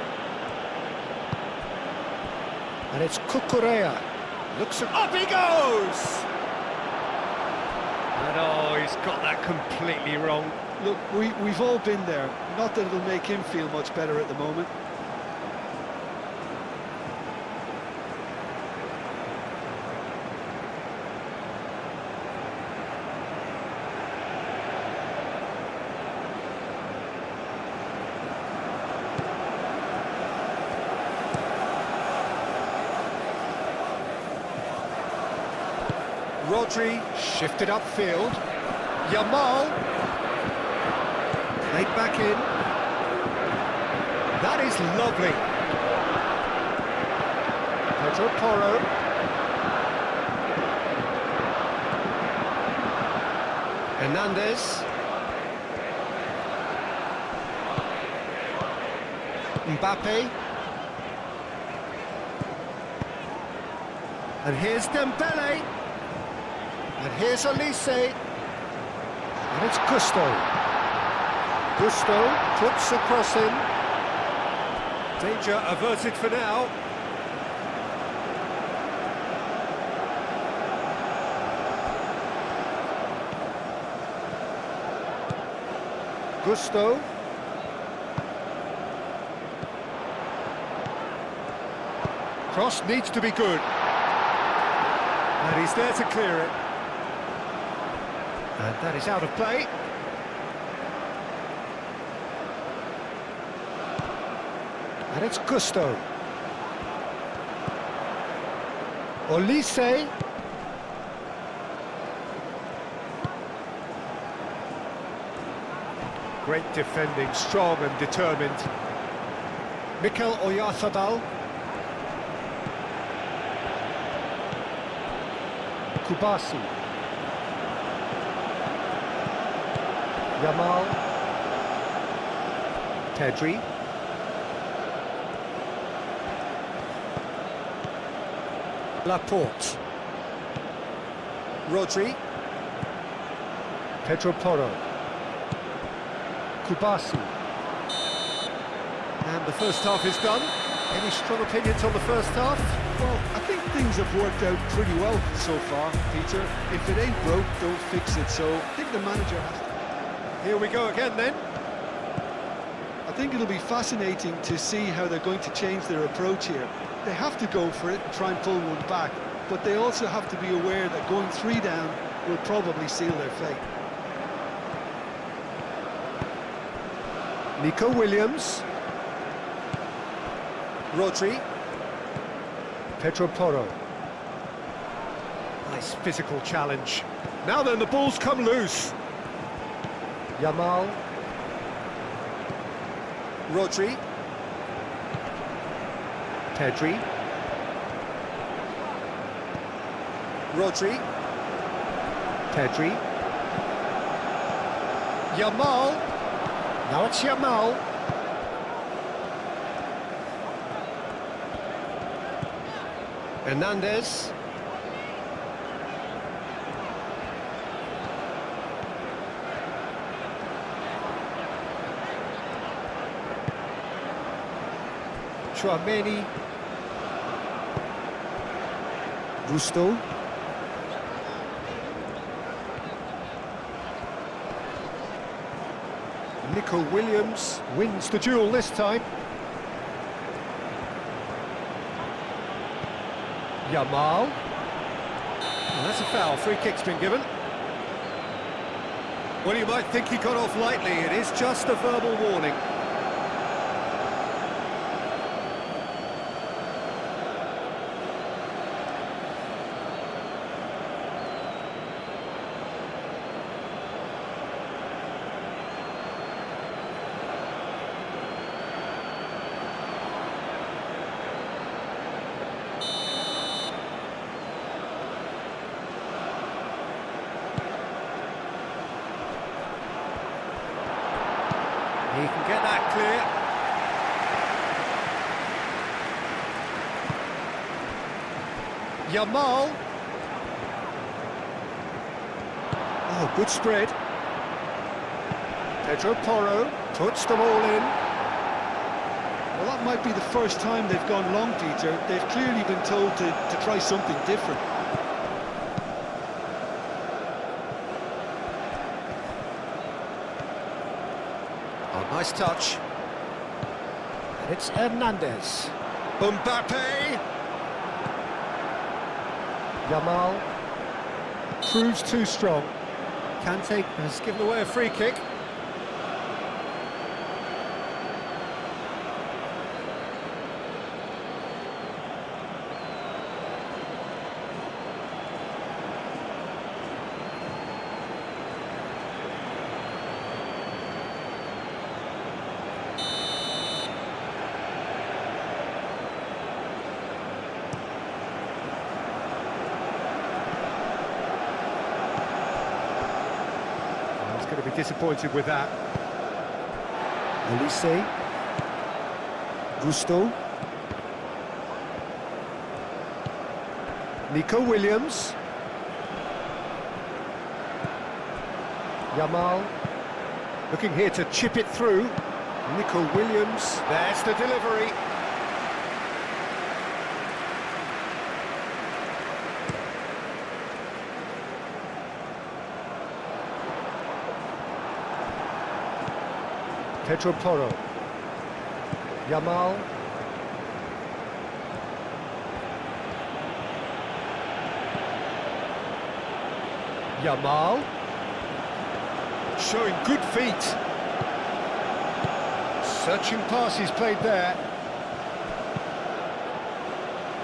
And it's Cucurella. Looks at... Up he goes! And oh, he's got that completely wrong. Look, we've all been there. Not that it'll make him feel much better at the moment. Rodri shifted upfield. Yamal played back in. That is lovely. Pedro Porro. Hernandez. Mbappe. And here's Dembele. And here's Olise. And it's Gusto. Gusto puts a cross in. Danger averted for now. Gusto. Cross needs to be good. And he's there to clear it. And that is out of play. And it's Gusto. Olise. Great defending, strong and determined. Mikel Oyarzabal. Kubasi. Yamal. Pedri. Laporte. Rodri. Pedro Porro. Kubasi. And the first half is done. Any strong opinions on the first half? Well, I think things have worked out pretty well so far, Peter. If it ain't broke, don't fix it. So I think the manager has to... Here we go again then. I think it'll be fascinating to see how they're going to change their approach here. They have to go for it and try and pull one back, but they also have to be aware that going 3 down will probably seal their fate. Nico Williams. Rodri. Pedro Porro. Nice physical challenge. Now then, the ball's come loose. Yamal. Rodri. Pedri. Rodri. Pedri. Yamal. Now it's Yamal. Hernandez. Chouameni. Gusto. Nico Williams wins the duel this time. Yamal. And that's a foul. Free kick's been given. Well, you might think he got off lightly. It is just a verbal warning. He can get that clear. Yamal. Oh, good spread. Pedro Porro puts them all in. Well, that might be the first time they've gone long, Peter. They've clearly been told to try something different. Oh, nice touch. And it's Hernandez. Mbappe. Yamal proves too strong. Kante has given away a free kick. Going to be disappointed with that. Elise. Gusto. Nico Williams. Yamal. Looking here to chip it through. Nico Williams. There's the delivery. Pedro Porro. Yamal. Yamal. Showing good feet. Searching passes played there.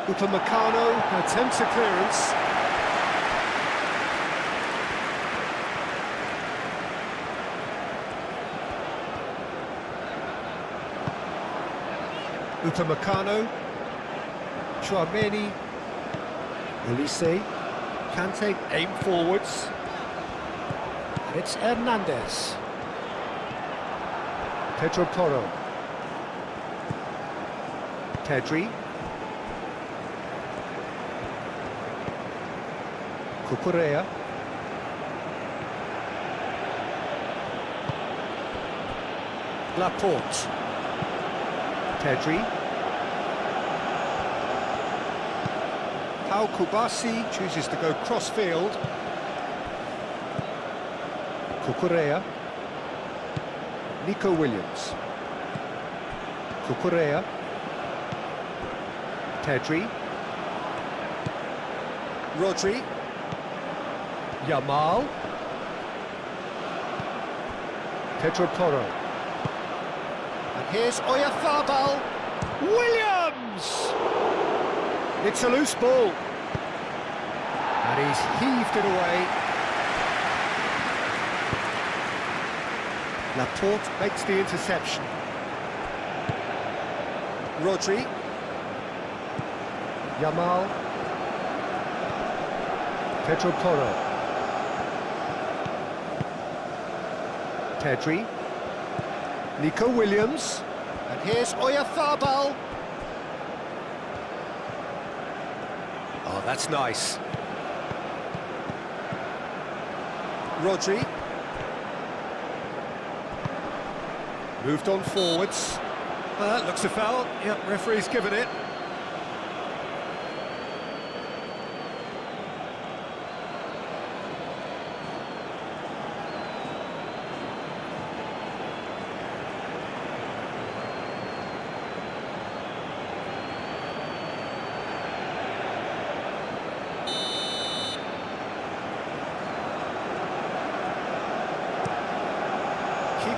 Upamecano attempts a clearance. Upamecano, Chouameni, Elise, Kante aim forwards, and it's Hernandez. Pedro Porro, Pedri, Cucurella, Laporte, Pedri. Pau Kubasi chooses to go cross-field. Cucurella. Nico Williams. Cucurella. Pedri. Rodri. Yamal. Pedro Porro. And here's Oyarzabal. Williams! It's a loose ball. And he's heaved it away. Laporte makes the interception. Rodri. Yamal. Pedro Porro. Pedri. Nico Williams. And here's Oyarzabal. Oh, that's nice. Rodri. Moved on forwards. Looks a foul. Yep, referee's given it.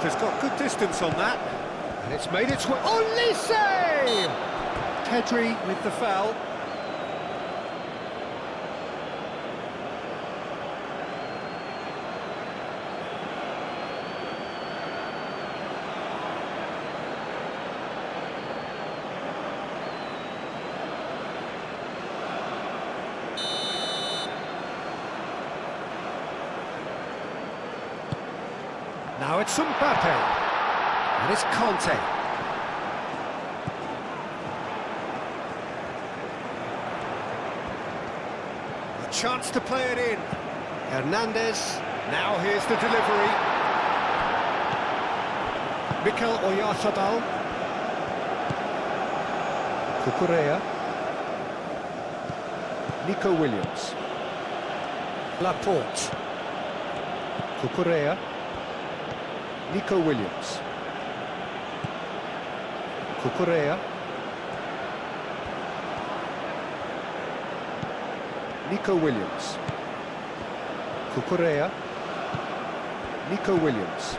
keeper's got good distance on that. And it's made its way... Olise! Pedri with the foul. Now it's Mbappe, and it's Conte. A chance to play it in. Hernandez, now here's the delivery. Mikel Oyarzabal. Cucurella. Nico Williams. Laporte. Cucurella. Nico Williams. Cucurella. Nico Williams. Cucurella. Nico Williams.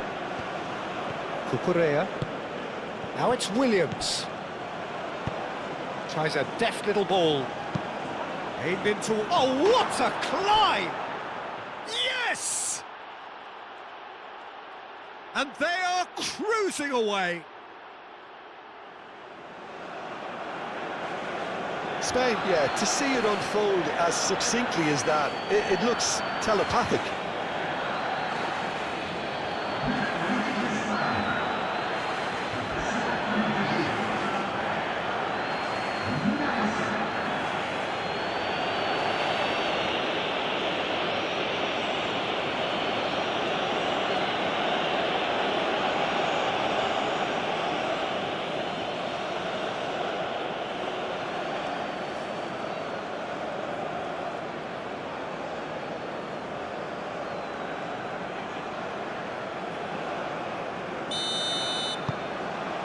Cucurella. Now it's Williams. Tries a deft little ball. Aimed into... Oh, what a climb! Yes! And they are cruising away. Spain, yeah, to see it unfold as succinctly as that, it looks telepathic.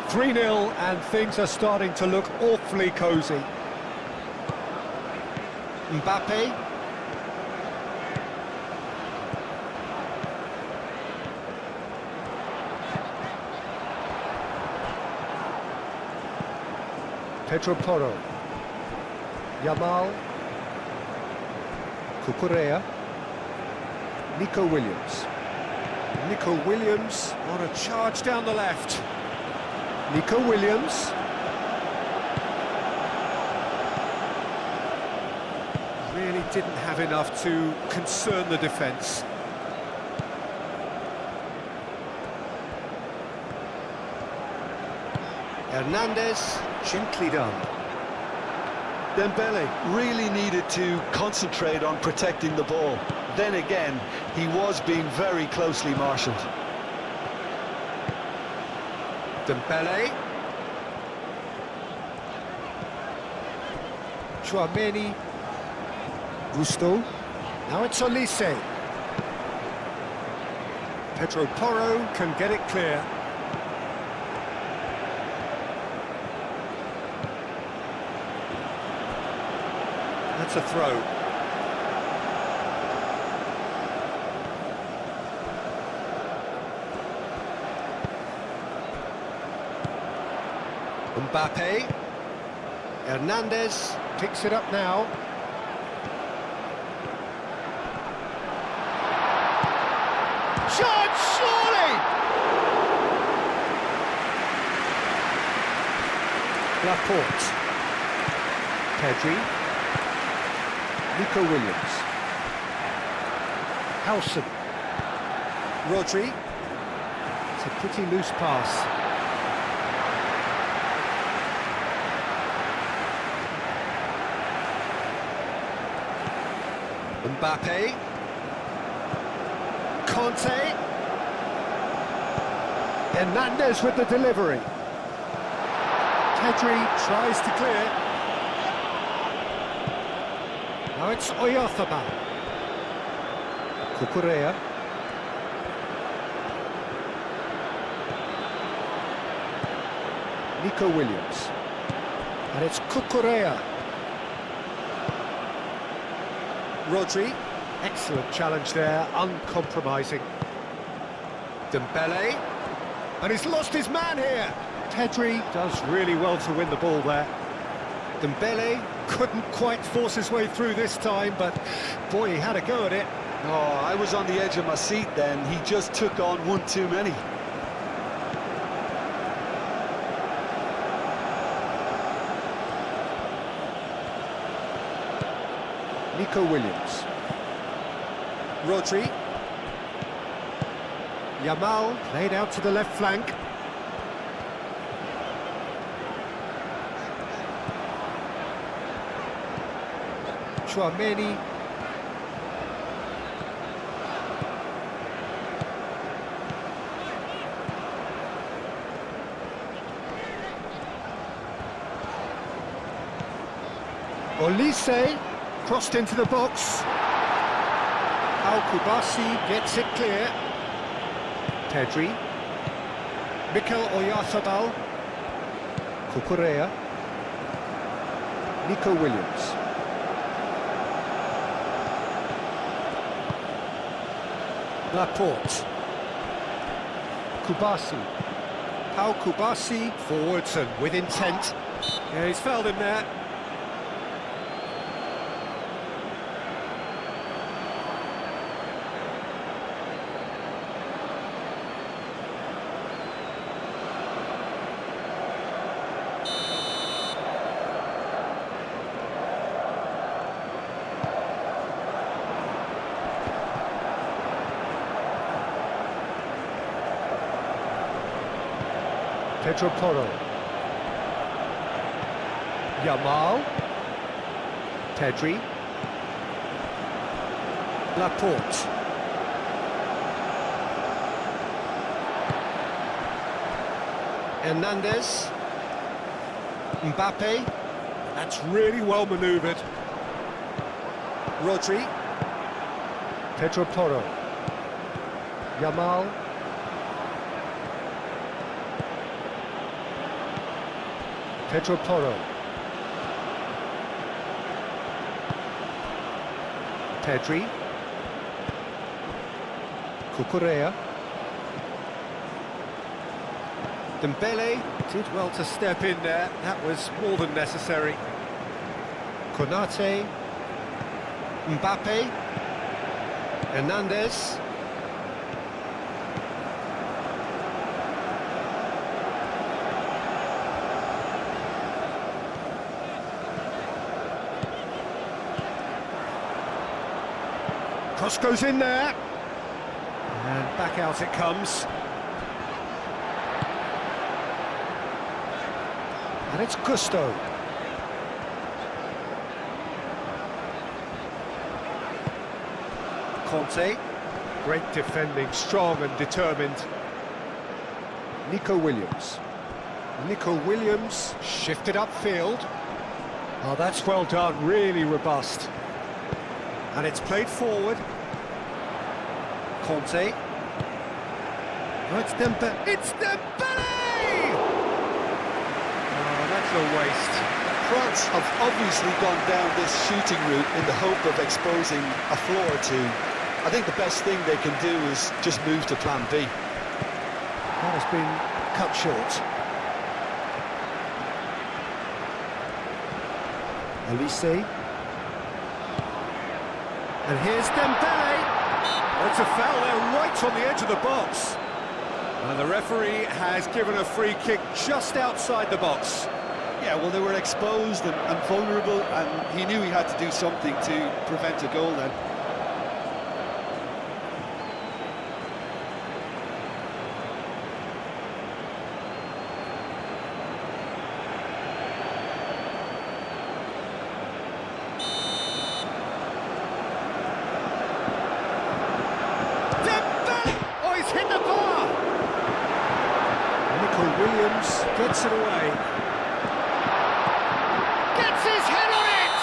Three-0, and things are starting to look awfully cosy. Mbappe. Pedro Porro. Yamal. Cucurella. Nico Williams. Nico Williams on a charge down the left. Nico Williams. Really didn't have enough to concern the defence. Hernandez, gently done. Dembele really needed to concentrate on protecting the ball. Then again, he was being very closely marshalled. Dembele. Chouameni. Gusto. Now it's Olise. Pedro Porro can get it clear. That's a throw. Mbappe. Hernandez picks it up now. Shot, surely! Laporte. Pedri. Nico Williams. Howson. Rodri. It's a pretty loose pass. Mbappe. Conte. Hernandez with the delivery. Pedri tries to clear. Now it's Oyarzabal. Cucurella. Nico Williams. And it's Cucurella. Rodri, excellent challenge there, uncompromising. Dembele, And he's lost his man here. Pedri does really well to win the ball there. Dembele couldn't quite force his way through this time, but boy, he had a go at it. Oh, I was on the edge of my seat then. He just took on one too many. Nico Williams. Rodri. Yamal played out to the left flank. Chouameni. Olise crossed into the box. Al-Kubasi gets it clear. Pedri. Mikel Oyarzabal. Cucurella. Nico Williams. Laporte. Kubasi. Pau Kubasi forwards and with intent. Yeah, he's fouled him there. Pedro Porro. Yamal. Pedri. Laporte. Hernandez. Mbappe. That's really well manoeuvred. Rodri. Pedro Porro. Yamal. Pedro Porro. Pedri. Cucurella. Dembele did well to step in there. That was more than necessary. Konate. Mbappe. Hernandez. Cross goes in there, and back out it comes. And it's Gusto. Conte, great defending, strong and determined. Nico Williams. Nico Williams shifted upfield. Oh, that's well done, really robust. And it's played forward. Conte. Oh, it's Dembele. It's Dembele! Oh, that's a waste. France have obviously gone down this shooting route in the hope of exposing a flaw or two. I think the best thing they can do is just move to plan B. That has been cut short. Olise. And here's Dembele. Oh, it's a foul there right on the edge of the box. And the referee has given a free kick just outside the box. Yeah, well, they were exposed and vulnerable, and he knew he had to do something to prevent a goal then. Williams gets it away. Gets his head on it!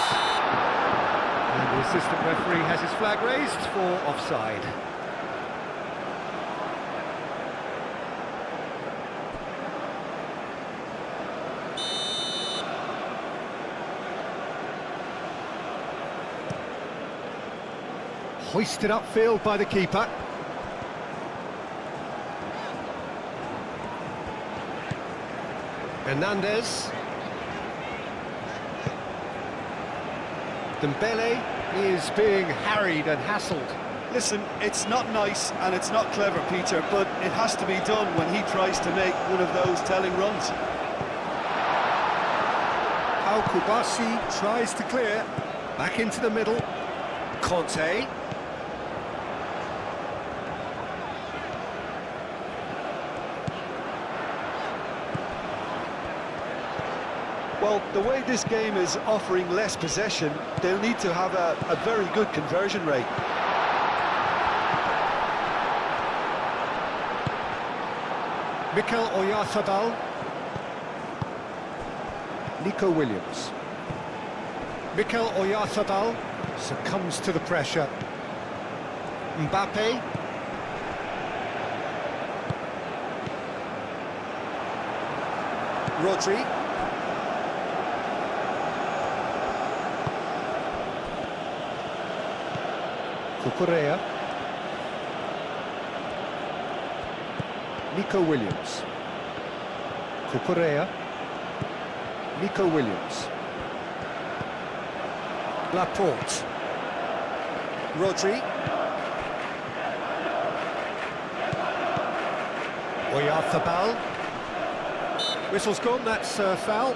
And the assistant referee has his flag raised for offside. Hoisted upfield by the keeper. Hernandez. Dembele is being harried and hassled. Listen, it's not nice and it's not clever, Peter, but it has to be done when he tries to make one of those telling runs. Kustami tries to clear. Back into the middle. Conte. Well, the way this game is offering less possession, they'll need to have a very good conversion rate. Mikel Oyarzabal. Nico Williams. Mikel Oyarzabal succumbs to the pressure. Mbappe. Rodri. Cucurella. Nico Williams. Cucurella. Nico Williams. Laporte. Rodri. Oyarzabal. Whistle's gone, that's foul.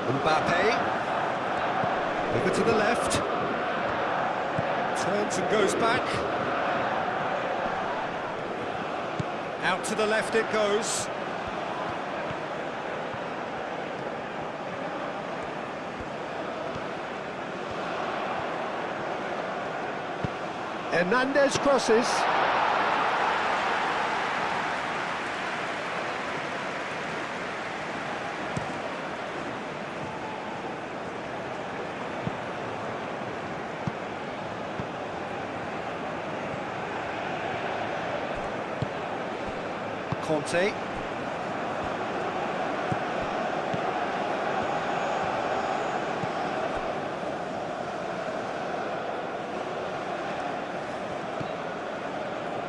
Mbappe, over to the left, turns and goes back, out to the left it goes. Hernandez crosses. Conte.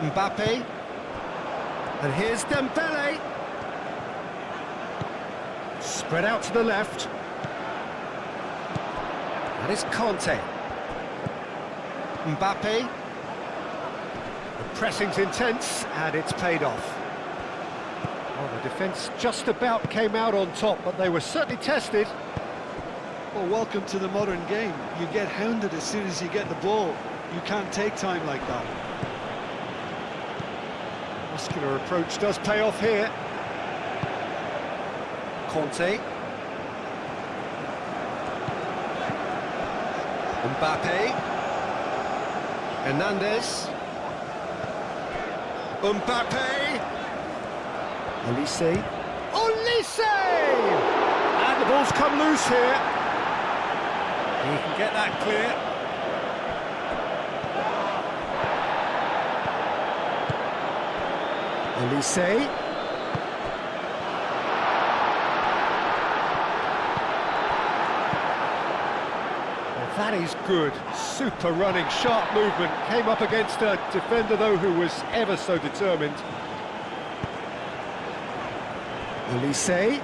Mbappe. And here's Dembele. Spread out to the left. That is Conte. Mbappe. The pressing's intense and it's paid off. Well, the defence just about came out on top, but they were certainly tested. Well, welcome to the modern game. You get hounded as soon as you get the ball. You can't take time like that. Muscular approach does pay off here. Conte. Mbappe. Hernandez. Mbappe. Olise. Olise! And the ball's come loose here. He can get that clear. Olise. Well, that is good. Super running, sharp movement. Came up against a defender, though, who was ever so determined. Olise.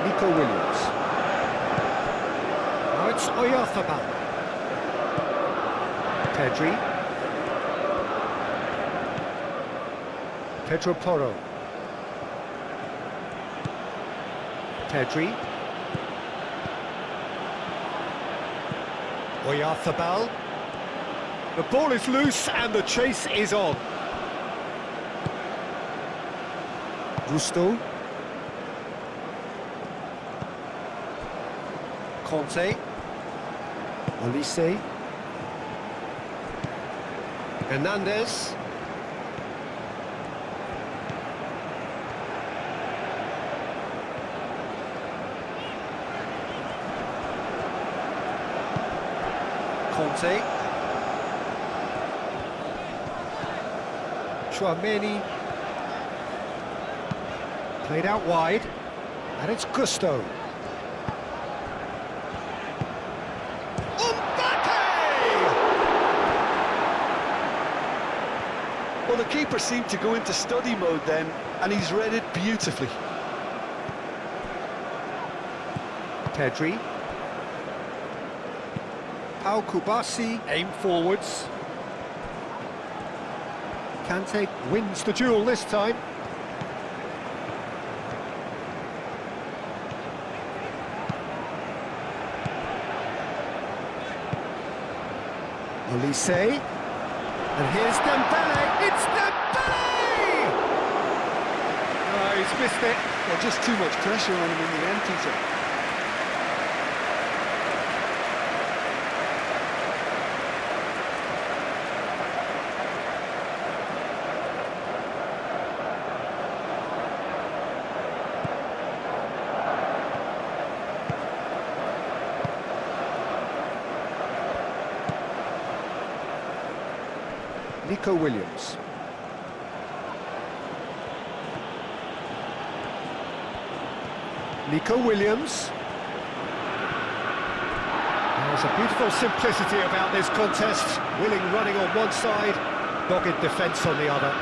Nico Williams. Now it's Oyarzabal. Pedri. Pedro Porro. Pedri. Oyarzabal. The ball is loose and the chase is on. Gusto. Conte. Olise. Hernandez. Conte. Tchouaméni. Played out wide. And it's Gusto. Well, the keeper seemed to go into study mode then, and he's read it beautifully. Pedri. Pau Kubasi, aim forwards. Kante wins the duel this time. Olise. And here's Dembele. It's Dembele! Oh, he's missed it. Well, just too much pressure on him in the end, Peter. Nico Williams. Nico Williams. There's a beautiful simplicity about this contest. Willing running on one side, dogged defence on the other.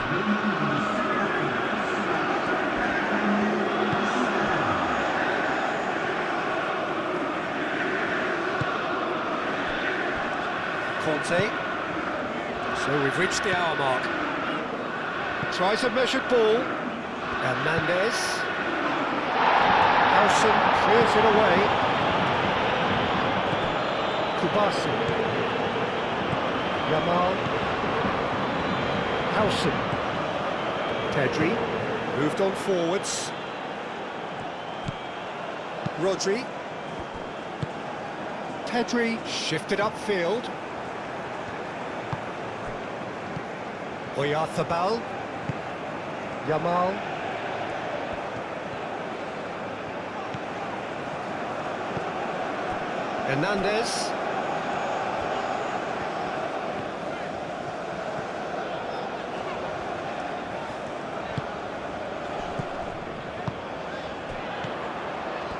Conte. So we've reached the hour mark. Tries a measured ball. Hernandez. Nelson clears it away. Kubasi. Yamal. Howson. Pedri. Moved on forwards. Rodri. Pedri shifted upfield. Oyarzabal. Yamal. Hernandez.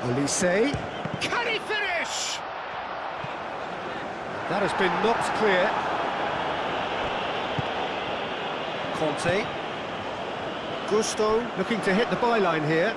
Olise. Can he finish? That has been knocked clear. Conte. Gusto looking to hit the byline here.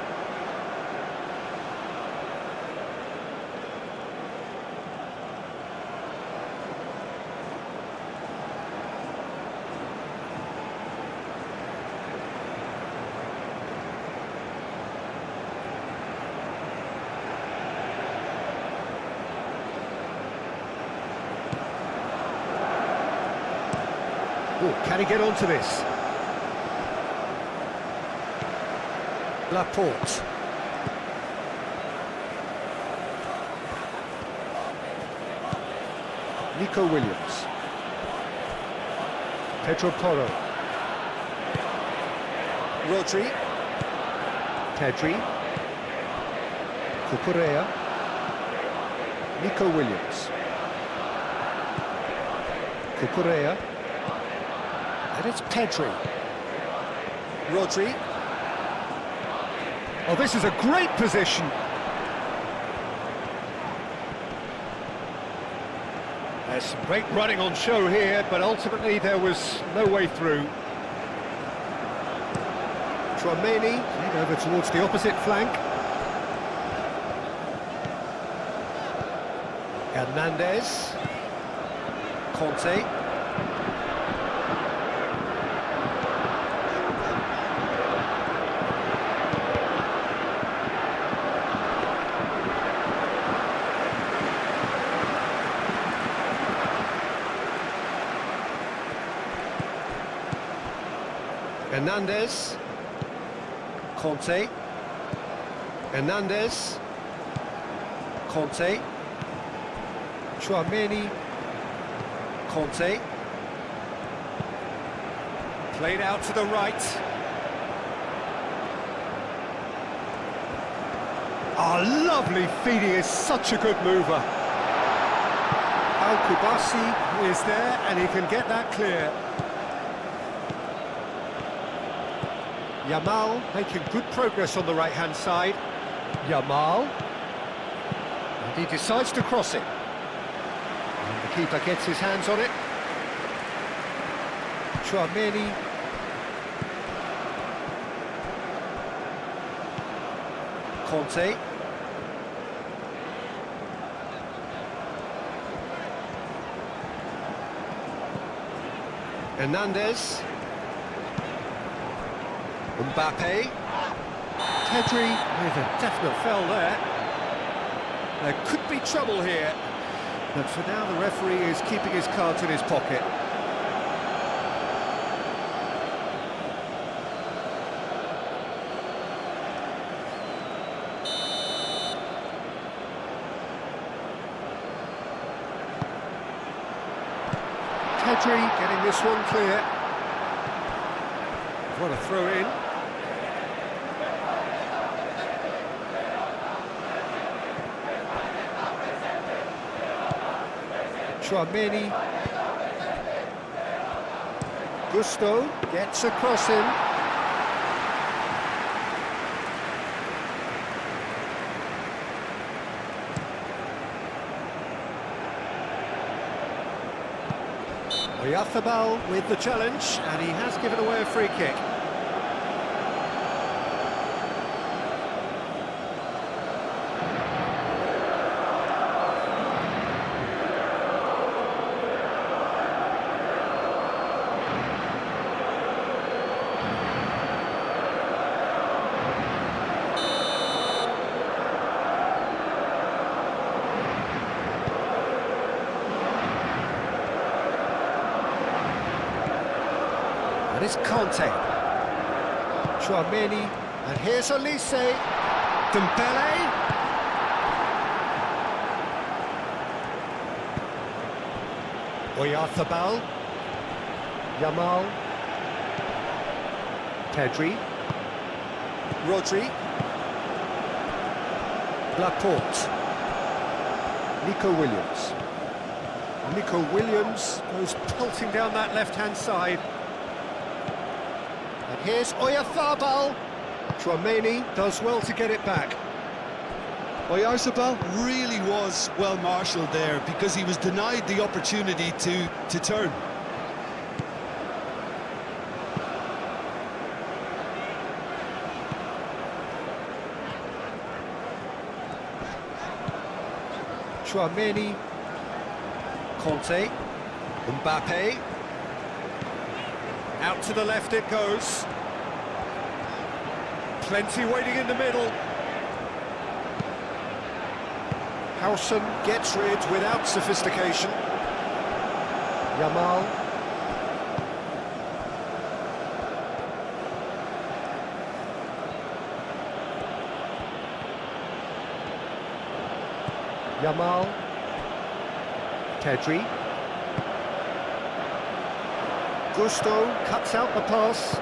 Oh, can he get onto this? Laporte. Nico Williams. Pedro Porro. Rodri. Pedri. Cucurella. Nico Williams. Cucurella. And it's Pedri. Rodri. Oh, this is a great position. There's some great running on show here, but ultimately there was no way through. Tchouaméni played over towards the opposite flank. Hernandez. Conte. Hernandez. Conte. Hernandez. Conte. Tchouaméni. Conte. Played out to the right. Oh, lovely feed, he is such a good mover. Kubasi is there, and he can get that clear. Yamal making good progress on the right-hand side. Yamal. And he decides to cross it. And the keeper gets his hands on it. Tchouaméni. Conte. Hernandez. Mbappe. Pedri with a definite foul there. There could be trouble here. But for now, the referee is keeping his cards in his pocket. Pedri getting this one clear. What a throw in. Tchouaméni. Gusto gets across him. Oyarzabal with the challenge, and he has given away a free kick. And it's Conte. Tchouaméni, and here's Olise. Dembele. Oyarzabal. Yamal. Pedri. Rodri. Laporte. Nico Williams. Nico Williams goes pelting down that left-hand side. And here's Oyarzabal. Tchouaméni does well to get it back. Oyarzabal really was well marshalled there because he was denied the opportunity to turn. Tchouaméni. Conte. Mbappe. Out to the left it goes. Plenty waiting in the middle. Howson gets rid without sophistication. Yamal. Yamal. Pedri. Gusto cuts out the pass.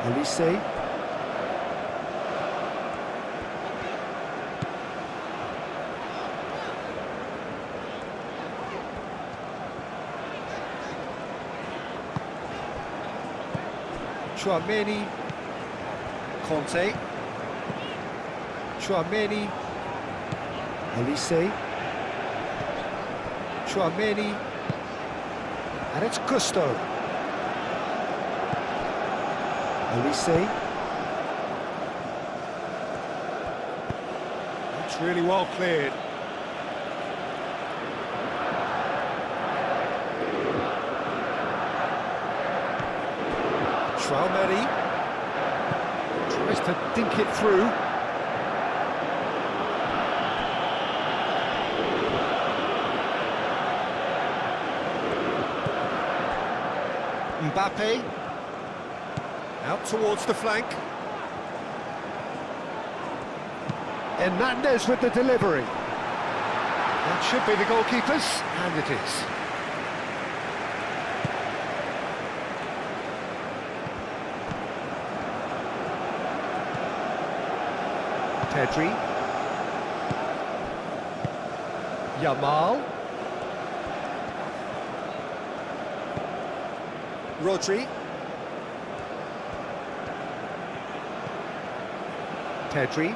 Olise. Tchouaméni. Conte. Tchouaméni. Olise. Tchouaméni. And it's Gusto. Olise. That's really well cleared. Tchouaméni tries to dink it through. Mbappe, out towards the flank. Hernandez with the delivery. That should be the goalkeeper's, and it is. Pedri. Yamal. Rodri. Pedri.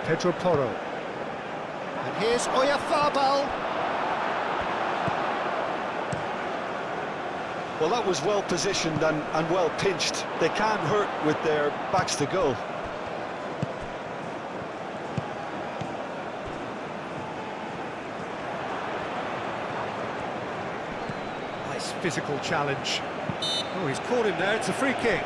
Pedro Porro. And here's Oyarzabal. Well, that was well positioned and well pinched. They can't hurt with their backs to goal. Nice physical challenge. Oh, he's caught him there. It's a free kick.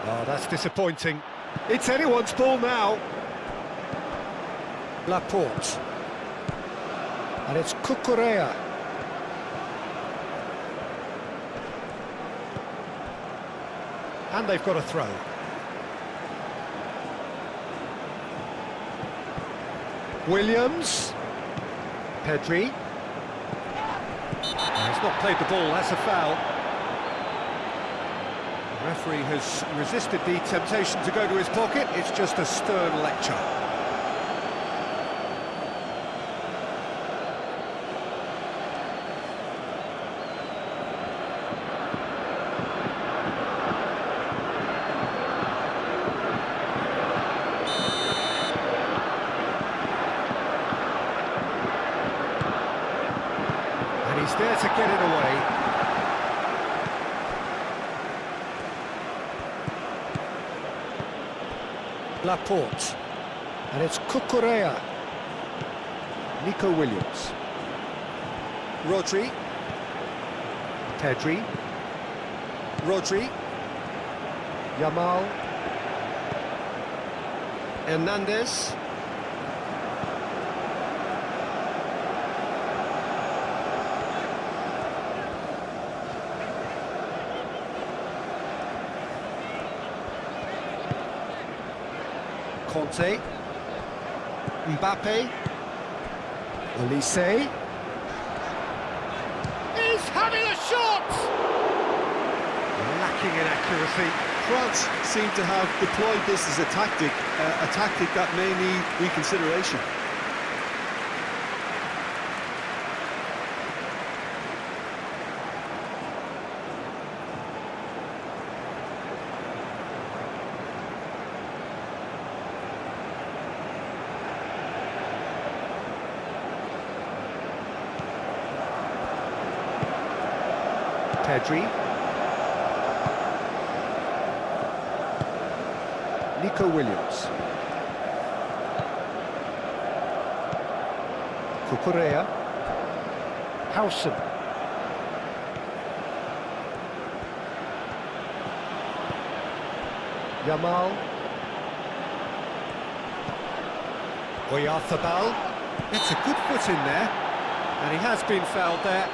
Oh, that's disappointing. It's anyone's ball now. Laporte. And it's Cucurella. And they've got a throw. Williams. Pedri. He's not played the ball, that's a foul. The referee has resisted the temptation to go to his pocket. It's just a stern lecture. And he's there to get it away. Laporte, and it's Cucurella. Nico Williams. Rodri. Pedri. Rodri. Yamal. Hernandez. Conte, Mbappe, Olise, he's having a shot! Lacking in accuracy. France seem to have deployed this as a tactic that may need reconsideration. Pedri. Nico Williams. Cucurella. Howson. Yamal. Oyarzabal. That's a good foot in there. And he has been fouled there.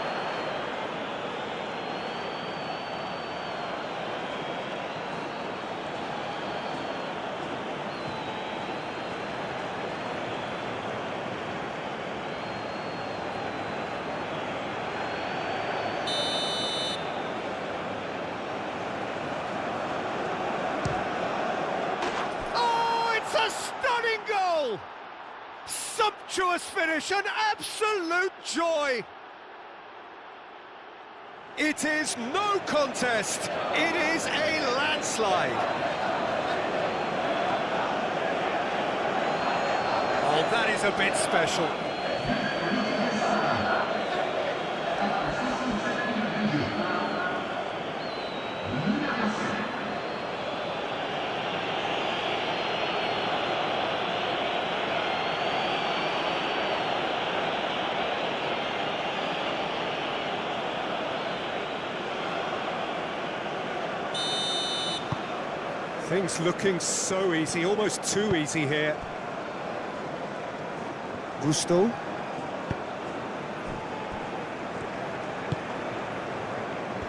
Sumptuous finish, an absolute joy. It is no contest, it is a landslide. Oh, that is a bit special. Things looking so easy, almost too easy here. Gusto.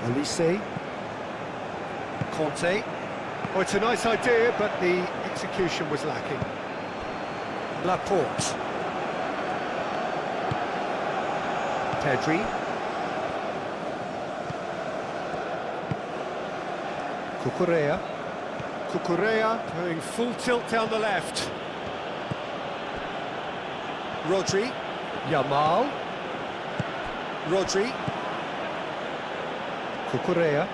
Olise. Conte. Oh, it's a nice idea, but the execution was lacking. Laporte. Pedri. Cucurella. Cucurella going full tilt down the left. Rodri. Yamal. Rodri. Cucurella.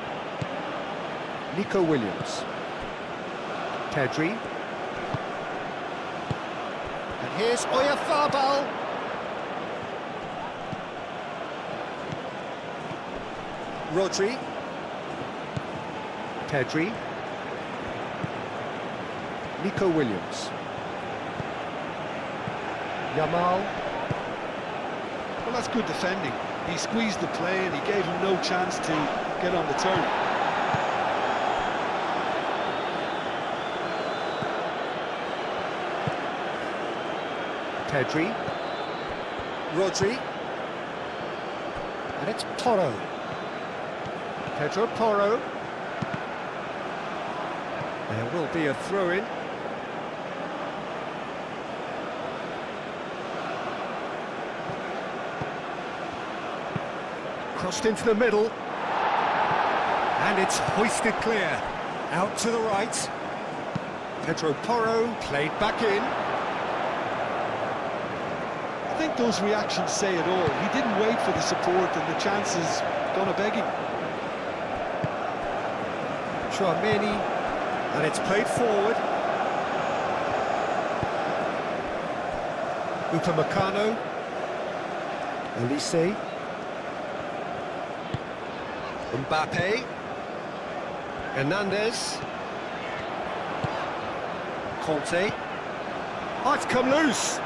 Nico Williams. Pedri. And here's Oyarzabal. Rodri. Pedri. Nico Williams. Yamal. Well, that's good defending. He squeezed the play and he gave him no chance to get on the turn. Pedri. Rodri. And it's Porro. Pedro Porro. There will be a throw-in. Crossed into the middle. And it's hoisted clear. Out to the right. Pedro Porro played back in. I think those reactions say it all. He didn't wait for the support and the chances gonna begging. Chouameni, and it's played forward. Upamecano. Elise. Mbappe. Hernandez. Conte. Oh, it's come loose.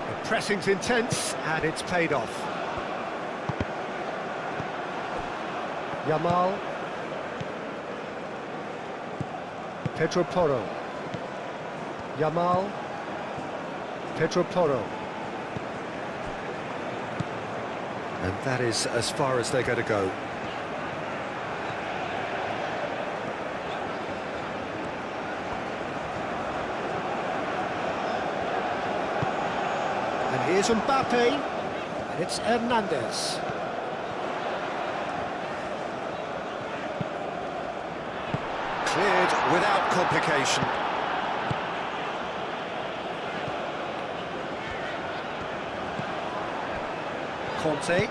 The pressing's intense, and it's paid off. Yamal. Pedro Porro. Yamal. Pedro Porro. And that is as far as they're going to go. And here's Mbappe. And it's Hernandez. Cleared without complication. Conte.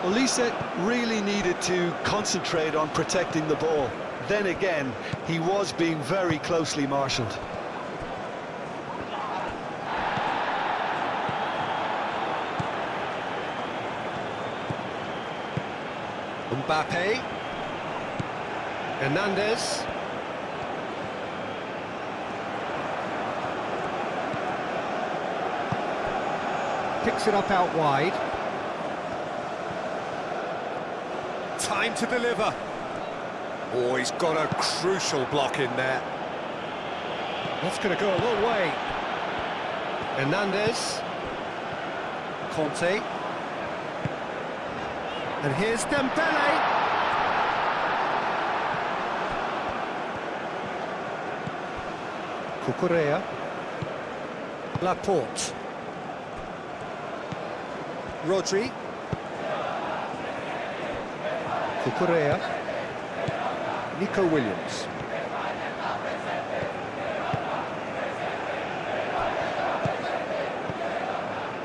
Elise really needed to concentrate on protecting the ball. Then again, he was being very closely marshalled. Mbappe. Hernandez. Picks it up out wide. Time to deliver. Oh, he's got a crucial block in there. That's going to go a long way. Hernandez. Conte. And here's Dembele. Cucurella. Laporte. Rodri. Cucurella. Nico Williams.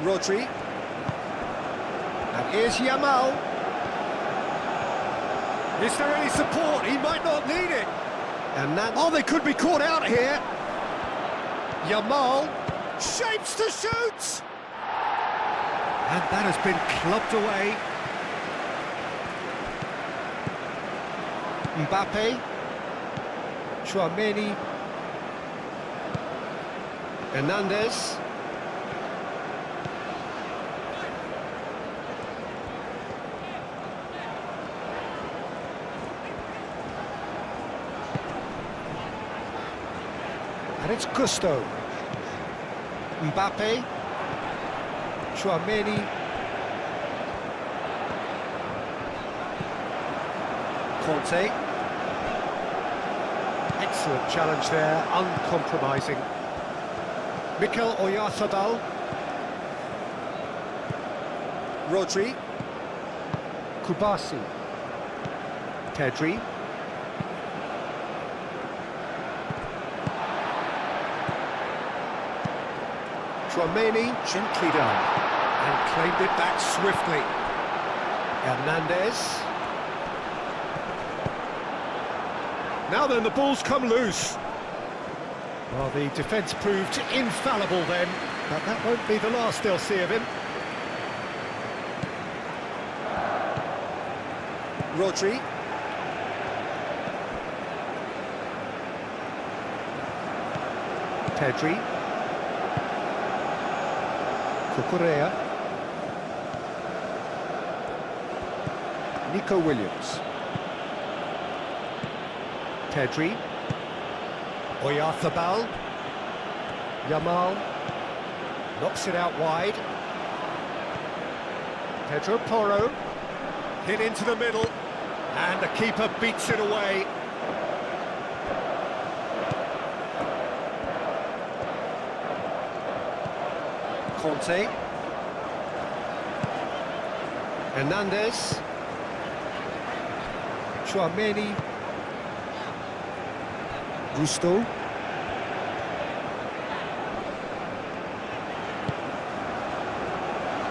Rodri. And here's Yamal. Is there any support? He might not need it. And that... Oh, they could be caught out here. Yamal shapes to shoot. And that has been clubbed away. Mbappe. Chouameni. Hernandez. And it's Gusto. Mbappe. Chouameni. Conte. Excellent challenge there, uncompromising. Mikel Oyarzabal. Rodri. Kubasi. Pedri. Tchouameni, gently done, and claimed it back swiftly. Hernandez. Now then, the ball's come loose. Well, the defence proved infallible then, but that won't be the last they'll see of him. Rodri. Pedri. Cucurella. Nico Williams. Pedri. Oyarzabal. Yamal. Knocks it out wide. Pedro Porro. Hit into the middle. And the keeper beats it away. Conte. Hernandez. Tchouameni. Gusto.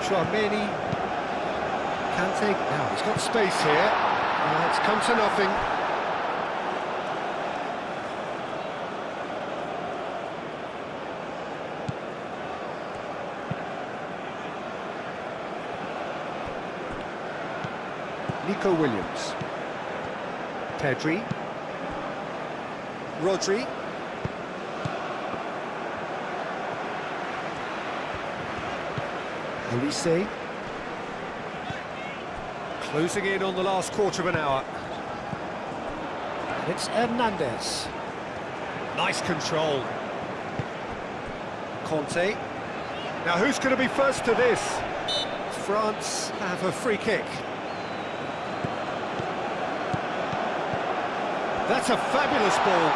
Tchouameni. Kante. Now he's got space here. It's come to nothing. Nico Williams. Pedri. Rodri. Olise. Closing in on the last quarter of an hour. And it's Hernandez. Nice control. Conte. Now who's going to be first to this? France have a free kick. That's a fabulous ball.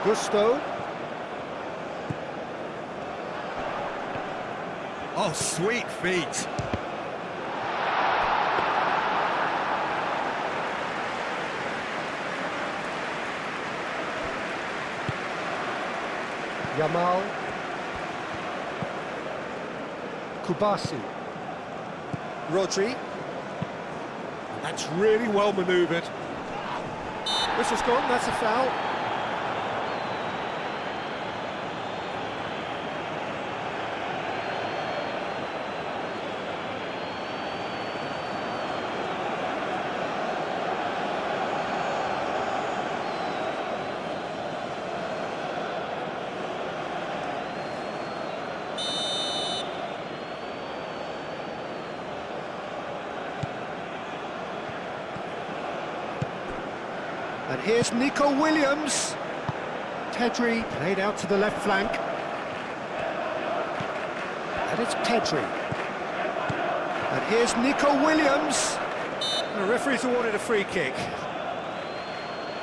Gusto. Oh, sweet feet. Yamal. Kubasi. Rodri. That's really well manoeuvred. Whistle's gone, that's a foul. And here's Nico Williams. Pedri played out to the left flank. And it's Pedri. And here's Nico Williams. The referee's awarded a free kick.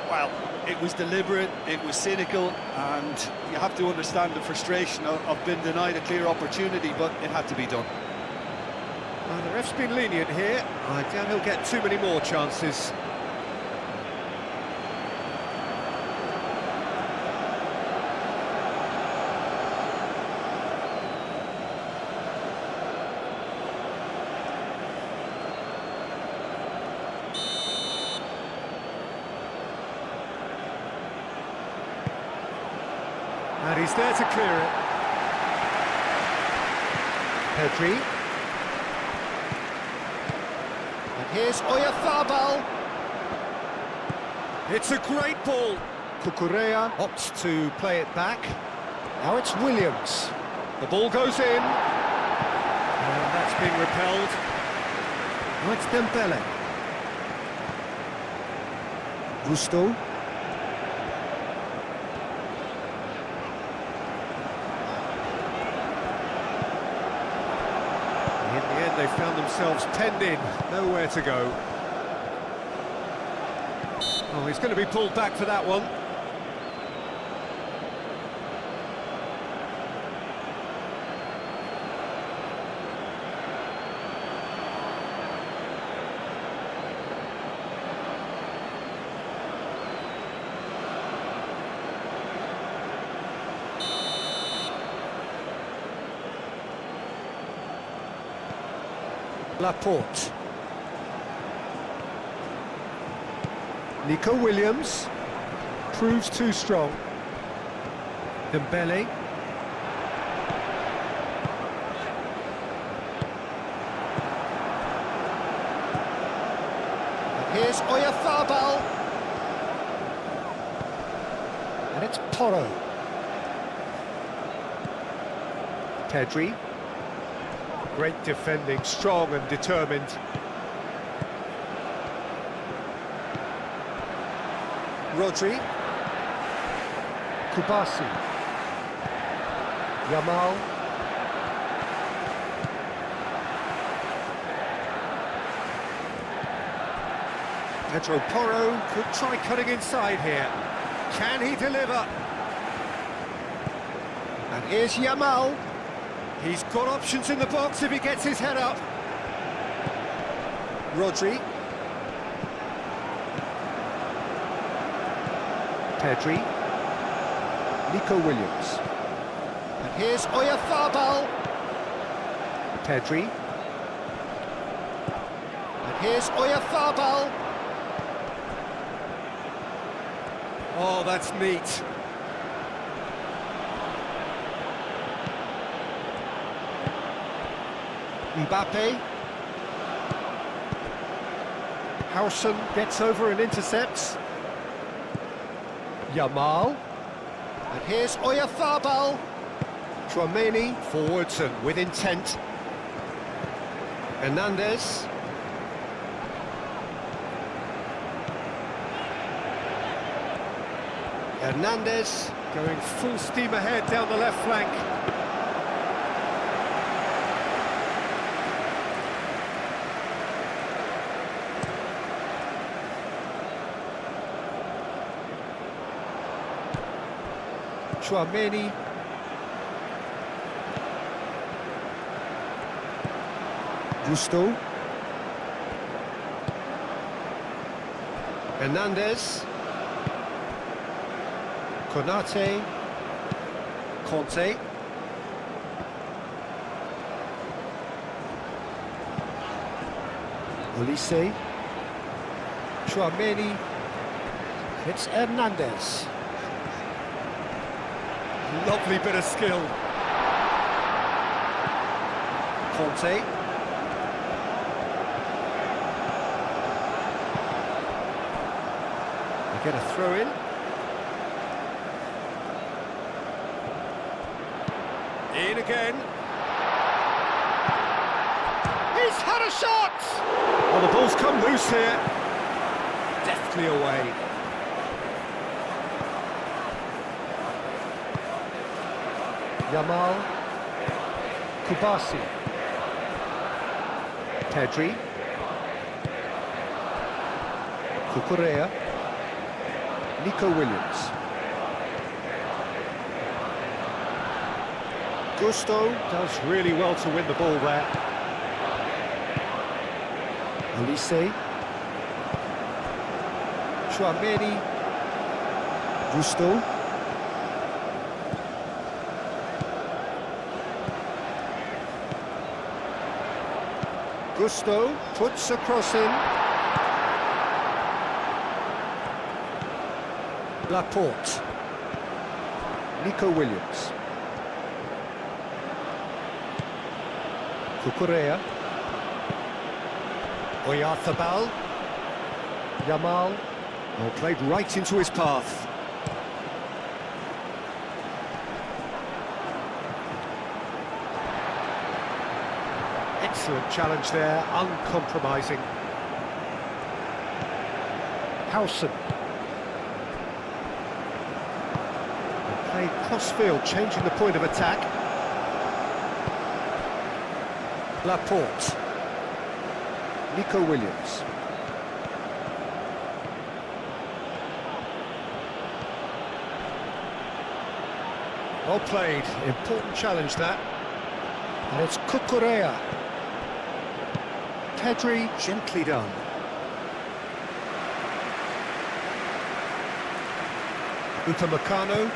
Well, it was deliberate, it was cynical, and you have to understand the frustration of being denied a clear opportunity, but it had to be done. Well, the ref's been lenient here. I doubt he'll get too many more chances. And he's there to clear it. Pedri. And here's Oyarzabal. It's a great ball. Cucurella opts to play it back. Now it's Williams. The ball goes in. And that's being repelled. Now it's Dembele. Gusto. they found themselves penned in, nowhere to go. Oh, he's going to be pulled back for that one. Laporte. Nico Williams proves too strong. Dembele. And here's Oyarzabal. And it's Porro. Pedri. Great defending, strong and determined. Rodri. Kubasi. Yamal. Pedro Porro could try cutting inside here. Can he deliver? And here's Yamal. He's got options in the box if he gets his head up. Rodri. Pedri. Nico Williams. And here's Oyarzabal. Pedri. And here's Oyarzabal. Oh, that's neat. Mbappe. Howson gets over and intercepts. Yamal. And here's Oyarzabal. Tchouaméni forwards and with intent. Hernandez. Hernandez going full steam ahead down the left flank. Tchouaméni. Gusto. Hernandez. Konate. Conte. Olise. Tchouaméni. It's Hernandez. Lovely bit of skill. Conte. They get a throw in. In again. He's had a shot! Oh, the ball's come loose here. Deftly away. Yamal. Kubasi. Pedri. Cucurella. Nico Williams. Gusto does really well to win the ball there. Olise. Tchouaméni. Gusto. Gusto puts a cross in. Laporte. Nico Williams. Cucurella. Oyarzabal. Yamal. Well, played right into his path. Excellent challenge there, uncompromising. Howson. Played cross-field, changing the point of attack. Laporte. Nico Williams. Well played, important challenge that. And it's Cucurella. Pedri, gently done. Upamecano.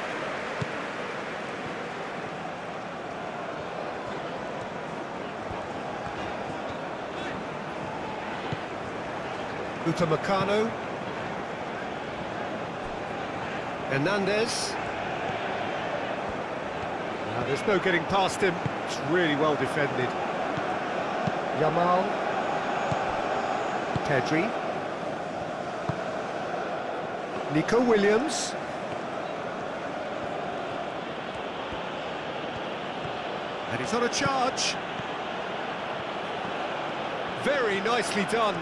Upamecano. Hernandez. Now, there's no getting past him. It's really well defended. Yamal. Pedri. Nico Williams. And he's on a charge. Very nicely done.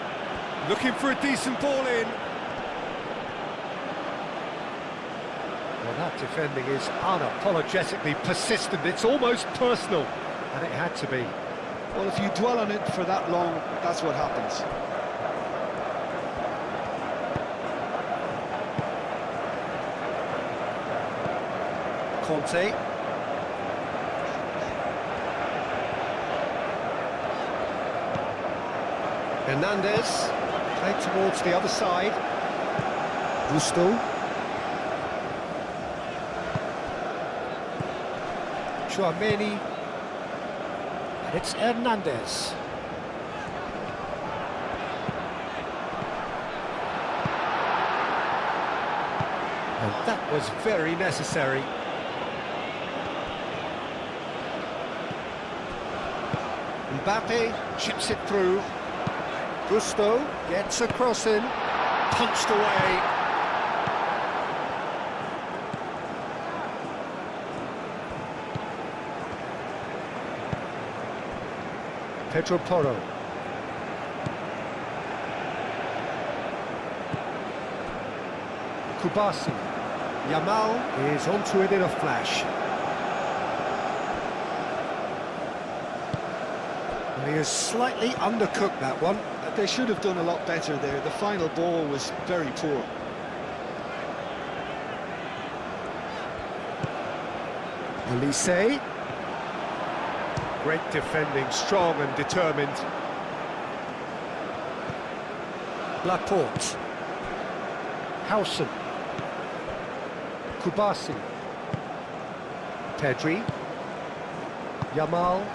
Looking for a decent ball in. Well, that defending is unapologetically persistent. It's almost personal. And it had to be. Well, if you dwell on it for that long, that's what happens. Conte. Hernandez. Played towards the other side. Gusto. Chouameni. And it's Hernandez. And that was very necessary. Mbappe chips it through. Gusto gets a cross in, punched away. Pedro Porro. Kubasi. Yamal is onto it in a flash. And he has slightly undercooked that one. They should have done a lot better there. The final ball was very poor. Elise. Great defending, strong and determined. Laporte. Howson. Kubasi. Pedri. Yamal.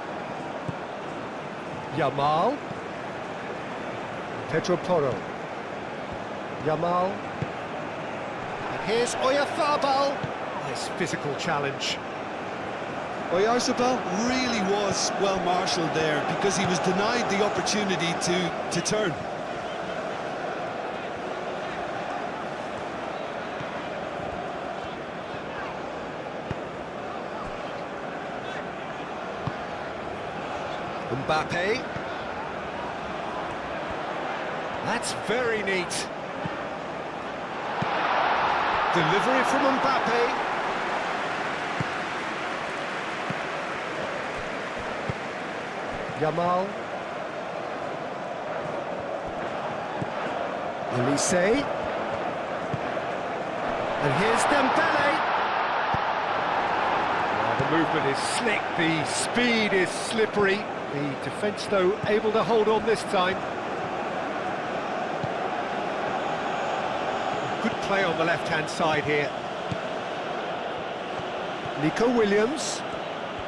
Yamal. Pedro Porro. Yamal. And here's Oyarzabal. Nice physical challenge. Oyarzabal really was well marshalled there because he was denied the opportunity to turn. Mbappe. That's very neat. Delivery from Mbappe. Yamal. Elise. And here's Dembele. Well, the movement is slick, the speed is slippery. The defence, though, able to hold on this time. Good play on the left-hand side here. Nico Williams.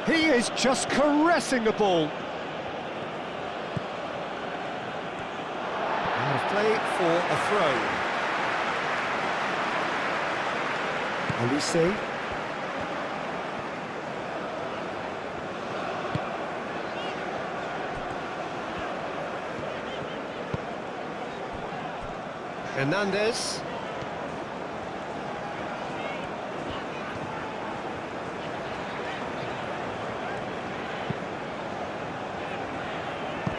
He is just caressing the ball. And a play for a throw. Elise. Hernandez.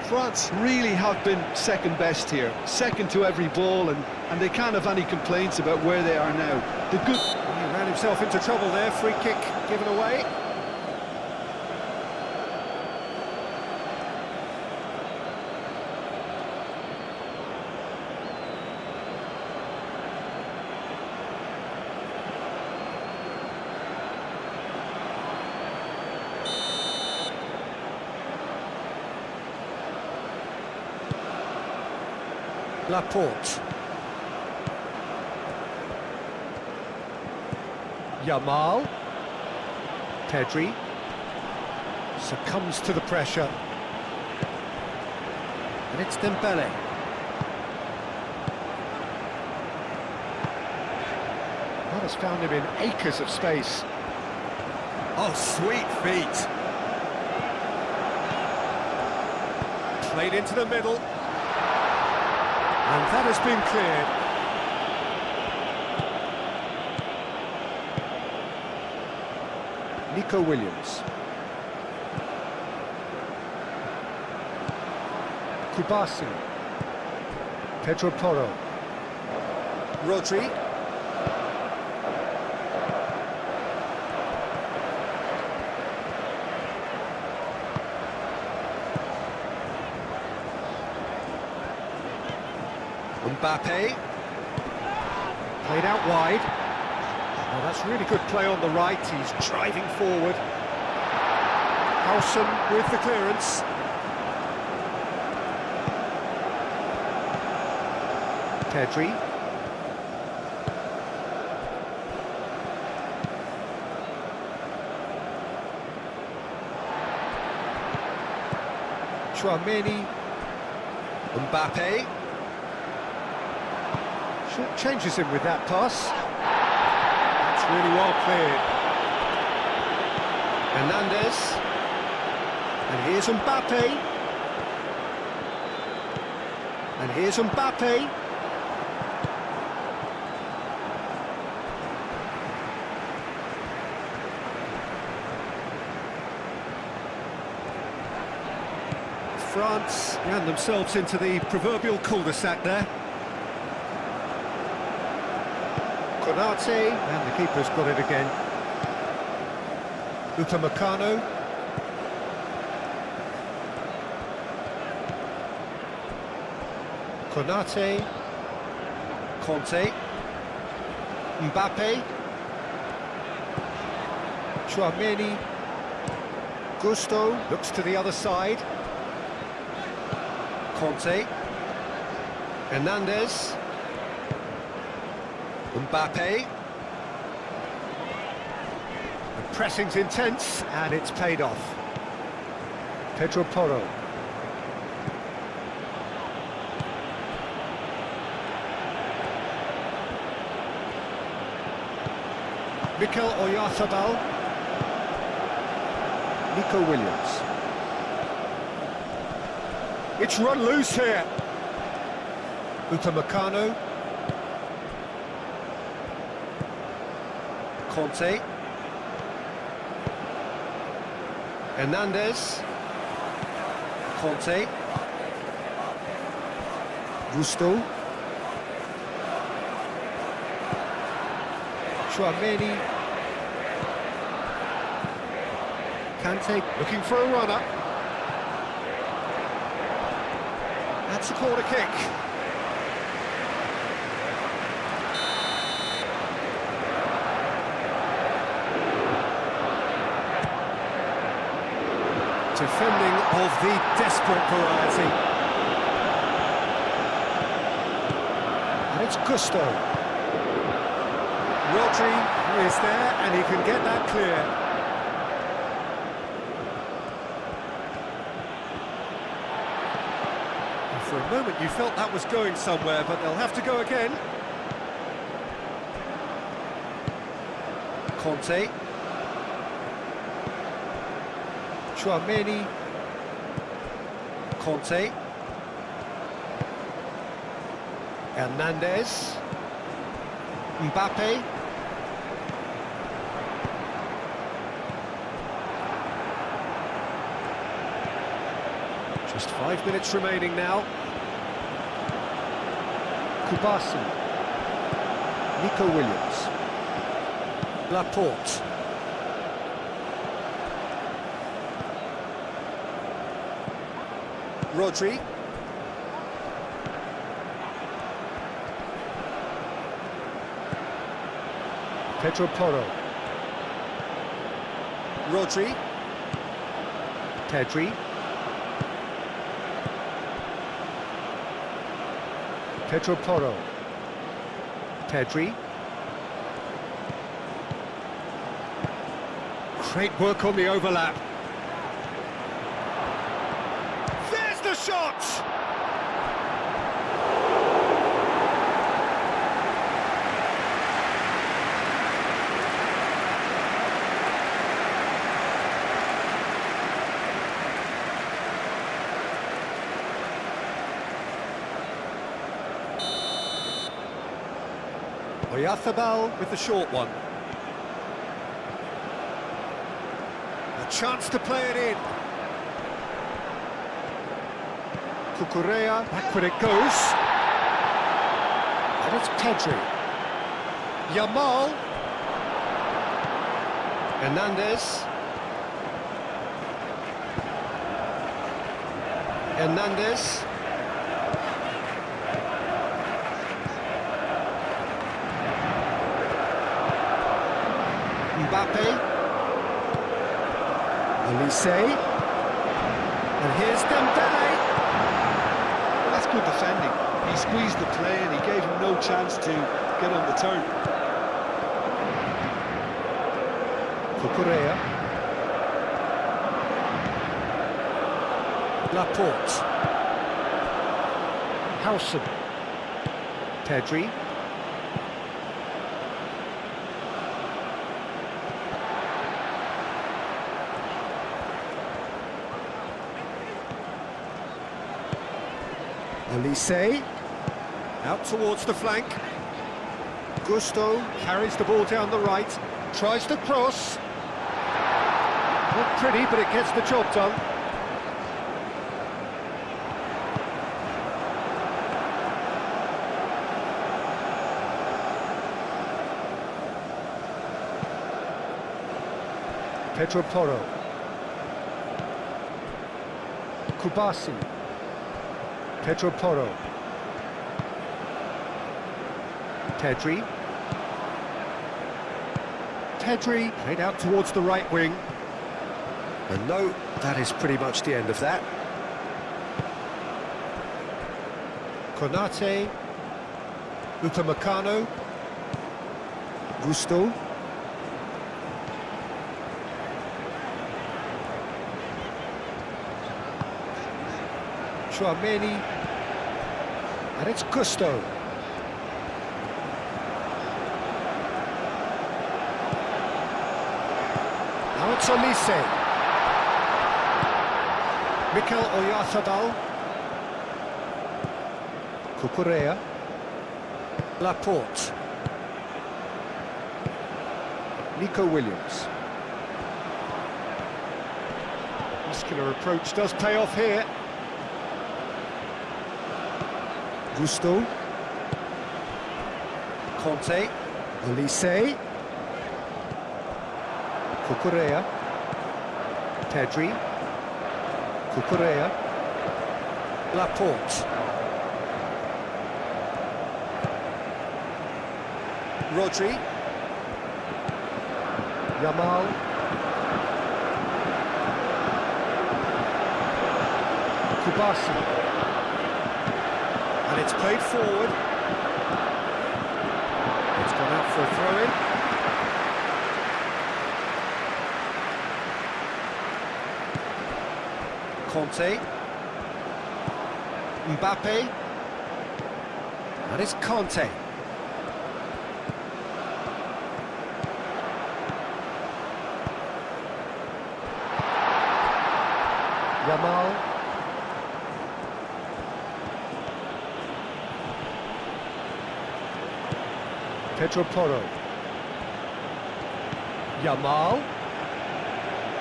France really have been second best here, second to every ball, and they can't have any complaints about where they are now. The good... He ran himself into trouble there, free kick given away. Laporte. Yamal. Pedri. Succumbs to the pressure. And it's Dembele. That has found him in acres of space. Oh, sweet feet. Played into the middle. And that has been cleared. Nico Williams. Kustami. Pedro Porro. Rodri. Mbappe. Played out wide. Oh, that's really good play on the right. He's driving forward. Howson with the clearance. Pedri. Tchouaméni. Mbappe. Changes him with that pass. That's really well cleared. Hernandez. And here's Mbappe. And here's Mbappe. France ran themselves into the proverbial cul-de-sac there. Konate, and the keeper's got it again. Upamecano. Konate. Conte. Mbappe. Tchouaméni. Gusto looks to the other side. Conte. Hernandez. Mbappe. The pressing's intense and it's paid off. Pedro Porro. Mikel Oyarzabal. Nico Williams. It's run loose here. Upamecano. Conte. Hernandez. Conte. Gusto. Tchouaméni. Kante looking for a runner. That's a corner kick. Defending of the desperate variety. And it's Gusto. Rodri is there and he can get that clear. And for a moment you felt that was going somewhere, but they'll have to go again. Conte. Tchouaméni. Conte. Hernandez. Mbappe. Just 5 minutes remaining now. Kustami. Nico Williams. Laporte. Rodri. Pedro Porro. Rodri. Pedri. Pedro Porro. Pedri. Great work on the overlap. There's the shot! Oyarzabal with the short one. A chance to play it in. Cucurella, back when it goes. And it's Pedri. Yamal. Hernandez. Hernandez. Mbappe, Elise, and here's Dembele. Well, that's good defending. He squeezed the play and he gave him no chance to get on the turn. Cucurella, Laporte, Howson, Pedri. Elise, out towards the flank. Gusto carries the ball down the right, tries to cross. Not pretty, but it gets the job done. Pedro Porro. Kubasi. Pedro Porro. Pedri. Pedri played out towards the right wing. And no, that is pretty much the end of that. Konate. Upamecano. Gusto. Chouameni, and it's Gusto. Now it's Elise. Mikel Oyarzabal. Cucurella. Laporte. Nico Williams. Muscular approach does pay off here. Gusto, Conte, Elise, Cucurella, Pedri, Cucurella, Laporte, Rodri, Yamal, Kubasi. And it's played forward. It's gone out for a throw-in. Conte. Mbappe. And it's Conte. Yamal. Pedro Porro. Yamal.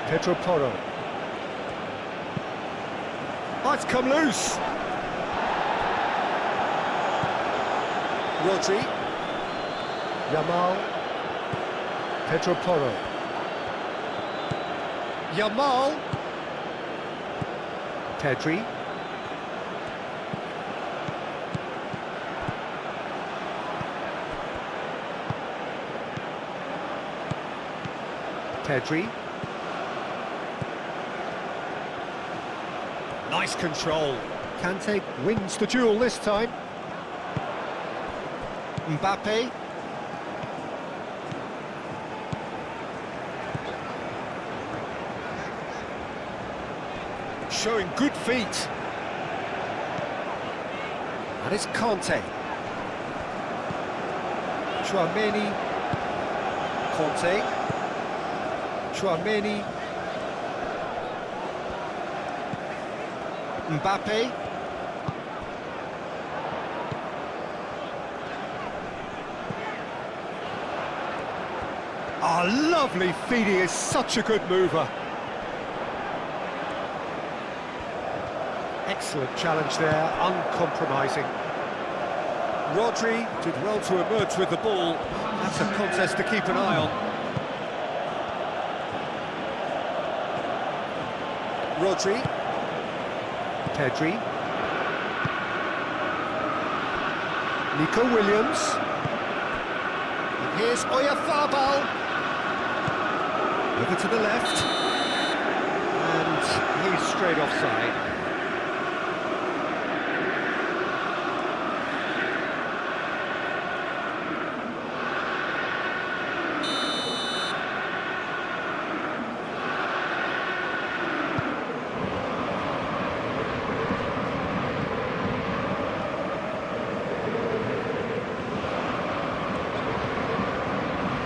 Pedro Porro. Oh, it's come loose. Rodri. Yamal. Pedro Porro. Yamal. Pedri. Pedri. Nice control. Kante wins the duel this time. Mbappe. Showing good feet. And it's Conte. Chouameni. Conte. Chouameni. Mbappe. Oh, lovely feet, he is such a good mover. Excellent challenge there, uncompromising. Rodri did well to emerge with the ball. That's a contest to keep an eye on. Rodri. Pedri. Nico Williams. And here's Oyarzabal. Over to the left. And he's straight offside.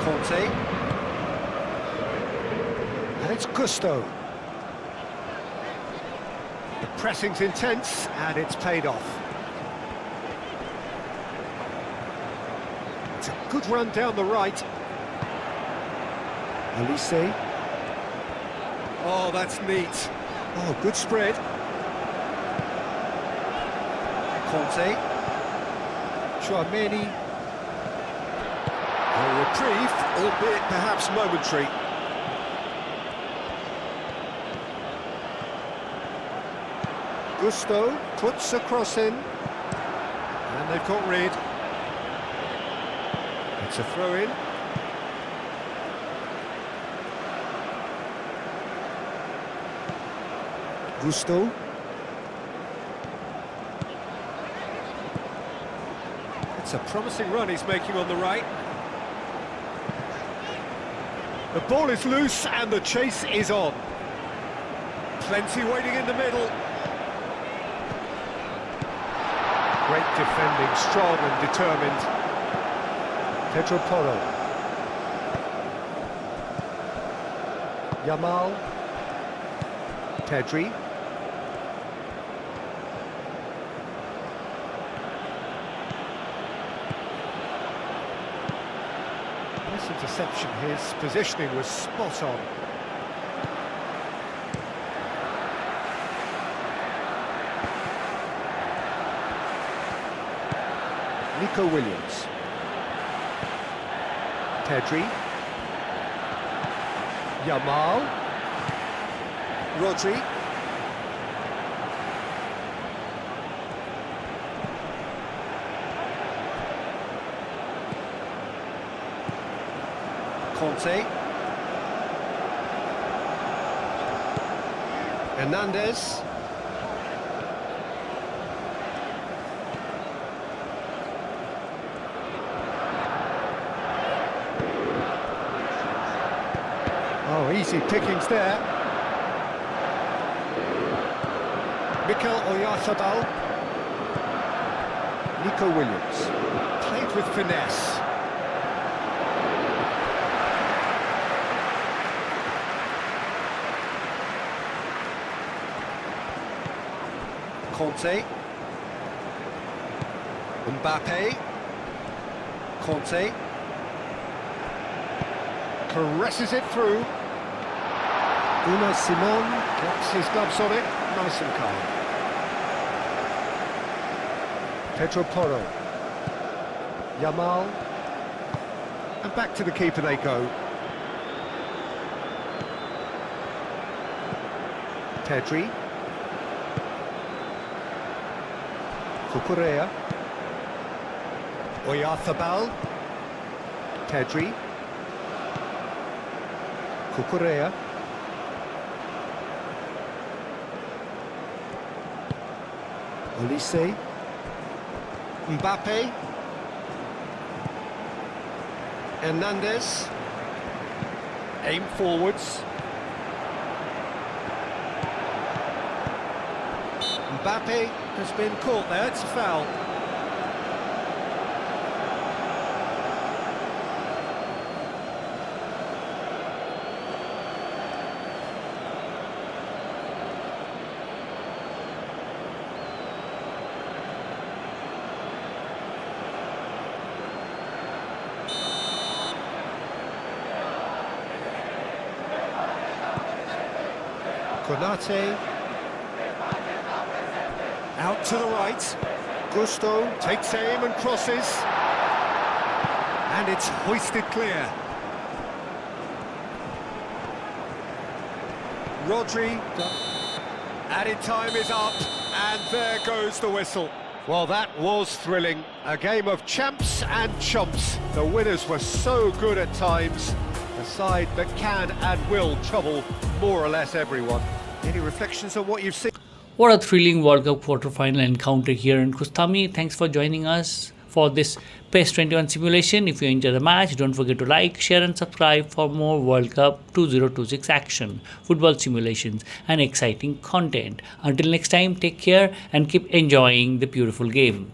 Conte. And it's Gusto. The pressing's intense and it's paid off. It's a good run down the right. Olise. Oh, that's neat. Oh, good spread. Conte. Chouameni. A reprieve, albeit perhaps momentary. Gusto puts a cross in, and they've got rid. It's a throw-in. Gusto. It's a promising run he's making on the right. The ball is loose and the chase is on. Plenty waiting in the middle. Great defending, strong and determined. Pedro Porro. Yamal. Pedri. Nice interception, his positioning was spot on. Nico Williams. Pedri. Yamal. Rodri. Conte. Hernandez. Oh, easy pickings there. Mikel Oyarzabal. Nico Williams. Played with finesse. Conte. Mbappe. Conte. Caresses it through. Unai Simon gets his gloves on it, nice and calm. Pedro Porro. Yamal. And back to the keeper they go. Pedri. Cucurella. Oyarzabal. Pedri. Cucurella. Olise. Mbappe. Hernandez. Aim forwards. Mbappe has been caught there, it's a foul. Konate. Out to the right. Gusto takes aim and crosses. And it's hoisted clear. Rodri. Added time is up. And there goes the whistle. Well, that was thrilling. A game of champs and chumps. The winners were so good at times. A side that can and will trouble more or less everyone. Any reflections on what you've seen? What a thrilling World Cup quarter-final encounter here in Kustami. Thanks for joining us for this PES 21 simulation. If you enjoy the match, don't forget to like, share and subscribe for more World Cup 2026 action, football simulations and exciting content. Until next time, take care and keep enjoying the beautiful game.